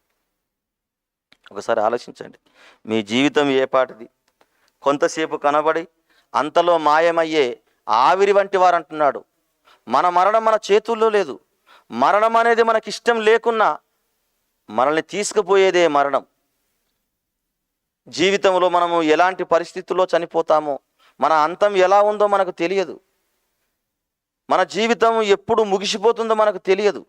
ఒకసారి ఆలోచించండి. మీ జీవితం ఏ పాటిది? కొంతసేపు కనబడి అంతలో మాయమయ్యే ఆవిరి వంటి వారు అంటున్నాడు. మన మరణం మన చేతుల్లో లేదు. మరణం అనేది మనకి ఇష్టం లేకున్నా మనల్ని తీసుకుపోయేదే మరణం. జీవితంలో మనము ఎలాంటి పరిస్థితుల్లో చనిపోతామో, మన అంతం ఎలా ఉందో మనకు తెలియదు. మన జీవితం ఎప్పుడు ముగిసిపోతుందో మనకు తెలియదు.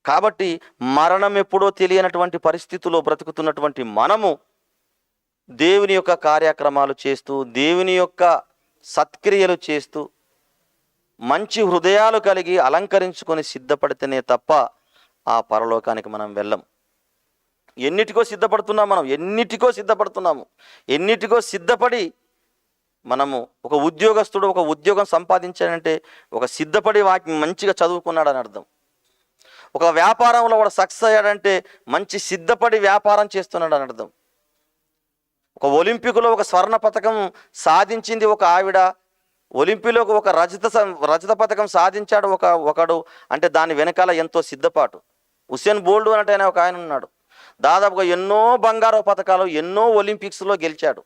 కాబట్టి మరణం ఎప్పుడో తెలియనటువంటి పరిస్థితుల్లో బ్రతుకుతున్నటువంటి మనము దేవుని యొక్క కార్యక్రమాలు చేస్తూ, దేవుని యొక్క సత్క్రియలు చేస్తూ, మంచి హృదయాలు కలిగి అలంకరించుకొని సిద్ధపడితేనే తప్ప ఆ పరలోకానికి మనం వెళ్ళం. ఎన్నిటికో సిద్ధపడుతున్నాం, మనం ఎన్నిటికో సిద్ధపడుతున్నాము. ఎన్నిటికో సిద్ధపడి మనము, ఒక ఉద్యోగస్తుడు ఒక ఉద్యోగం సంపాదించాడంటే ఒక సిద్ధపడి మంచిగా చదువుకున్నాడని అర్థం. ఒక వ్యాపారంలో వాడు సక్సెస్ అయ్యాడంటే మంచి సిద్ధపడి వ్యాపారం చేస్తున్నాడు అని అర్థం. ఒక ఒలింపిక్లో ఒక స్వర్ణ పథకం సాధించింది ఒక ఆవిడ, ఒలింపిక్లో ఒక రజత పథకం సాధించాడు ఒకడు అంటే దాని వెనకాల ఎంతో సిద్ధపాటు. హుసేన్ బోల్ట్ అంటే ఒక ఆయన ఉన్నాడు, దాదాపుగా ఎన్నో బంగారు పథకాలు ఎన్నో ఒలింపిక్స్లో గెలిచాడు.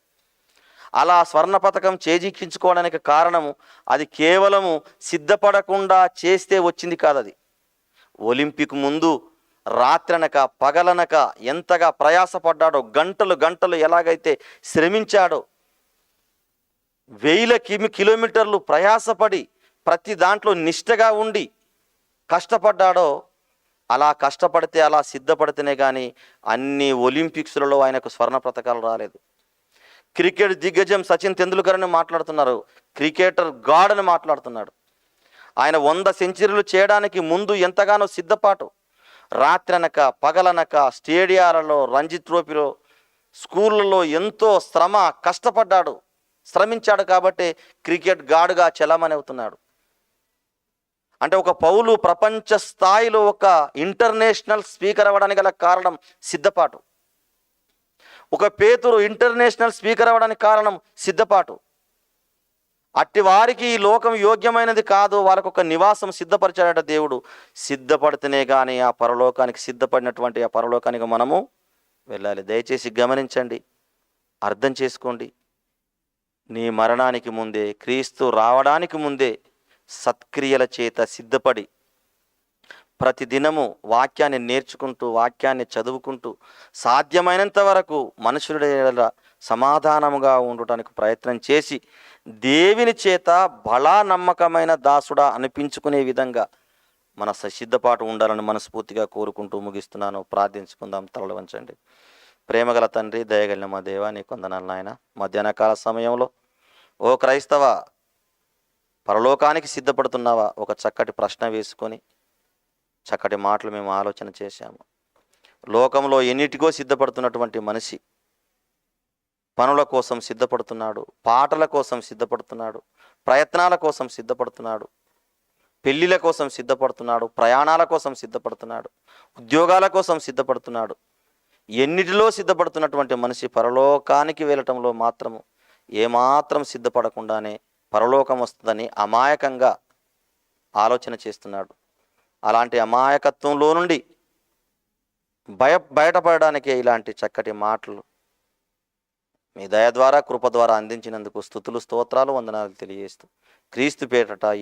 అలా స్వర్ణ పథకం చేజిక్కించుకోవడానికి కారణము అది కేవలము సిద్ధపడకుండా చేస్తే వచ్చింది కాదు. అది ఒలింపిక్ ముందు రాత్రనక పగలనక ఎంతగా ప్రయాసపడ్డాడో, గంటలు గంటలు ఎలాగైతే శ్రమించాడో, 1000 కిలోమీటర్లు ప్రయాసపడి ప్రతి దాంట్లో నిష్టగా ఉండి కష్టపడ్డాడో, అలా కష్టపడితే అలా సిద్ధపడితేనే కానీ అన్ని ఒలింపిక్స్లలో ఆయనకు స్వర్ణ పథకాలు రాలేదు. క్రికెట్ దిగ్గజం సచిన్ తెందుల్కర్ అని మాట్లాడుతున్నారు, క్రికెటర్ గాడ్ అని మాట్లాడుతున్నాడు. ఆయన 100 సెంచరీలు చేయడానికి ముందు ఎంతగానో సిద్ధపాటు, రాత్రనక పగలనక స్టేడియాలలో, రంజీ ట్రోఫీలో, స్కూళ్ళలో ఎంతో కష్టపడ్డాడు, శ్రమించాడు. కాబట్టి క్రికెట్ గాడ్గా చలామణి అవుతున్నాడు. అంటే ఒక పౌలు ప్రపంచ స్థాయిలో ఒక ఇంటర్నేషనల్ స్పీకర్ అవ్వడానికి గల కారణం సిద్ధపాటు. ఒక పేతురు ఇంటర్నేషనల్ స్పీకర్ అవ్వడానికి కారణం సిద్ధపాటు. అట్టి వారికి ఈ లోకం యోగ్యమైనది కాదు, వాళ్ళకు ఒక నివాసం సిద్ధపరిచాడట దేవుడు. సిద్ధపడితేనే కానీ ఆ పరలోకానికి, సిద్ధపడినటువంటి ఆ పరలోకానికి మనము వెళ్ళాలి. దయచేసి గమనించండి, అర్థం చేసుకోండి. నీ మరణానికి ముందే, క్రీస్తు రావడానికి ముందే సత్క్రియల చేత సిద్ధపడి ప్రతిదినము వాక్యాన్ని నేర్చుకుంటూ, వాక్యాన్ని చదువుకుంటూ, సాధ్యమైనంత వరకు మనుషుల సమాధానముగా ఉండటానికి ప్రయత్నం చేసి దేవుని చేత బలా నమ్మకమైన దాసుడా అనిపించుకునే విధంగా మన సిద్ధపాటు ఉండాలని మనస్ఫూర్తిగా కోరుకుంటూ ముగిస్తున్నాను. ప్రార్థించుకుందాం. తలలు వంచండి. ప్రేమగల తండ్రి, దయగలిగిన మా దేవా, నీ కొందనాలు నాయన. మధ్యాహ్న కాల సమయంలో ఓ క్రైస్తవ, పరలోకానికి సిద్ధపడుతున్నావా? ఒక చక్కటి ప్రశ్న వేసుకొని చక్కటి మాటలు మేము ఆలోచన చేశాము. లోకంలో ఎన్నిటికో సిద్ధపడుతున్నటువంటి మనిషి పనుల కోసం సిద్ధపడుతున్నాడు, పాటల కోసం సిద్ధపడుతున్నాడు, ప్రయత్నాల కోసం సిద్ధపడుతున్నాడు, పెళ్ళిళ్ళ కోసం సిద్ధపడుతున్నాడు, ప్రయాణాల కోసం సిద్ధపడుతున్నాడు, ఉద్యోగాల కోసం సిద్ధపడుతున్నాడు. ఎన్నిటిలో సిద్ధపడుతున్నటువంటి మనిషి పరలోకానికి వెళ్ళటంలో మాత్రము ఏమాత్రం సిద్ధపడకుండానే పరలోకం వస్తుందని అమాయకంగా ఆలోచన చేస్తున్నాడు. అలాంటి అమాయకత్వంలో నుండి బయటపడడానికే ఇలాంటి చక్కటి మాటలు మీ దయ ద్వారా, కృప ద్వారా అందించినందుకు స్తుతులు, స్తోత్రాలు, వందనాలు తెలియజేస్తూ క్రీస్తు పేరట ఈ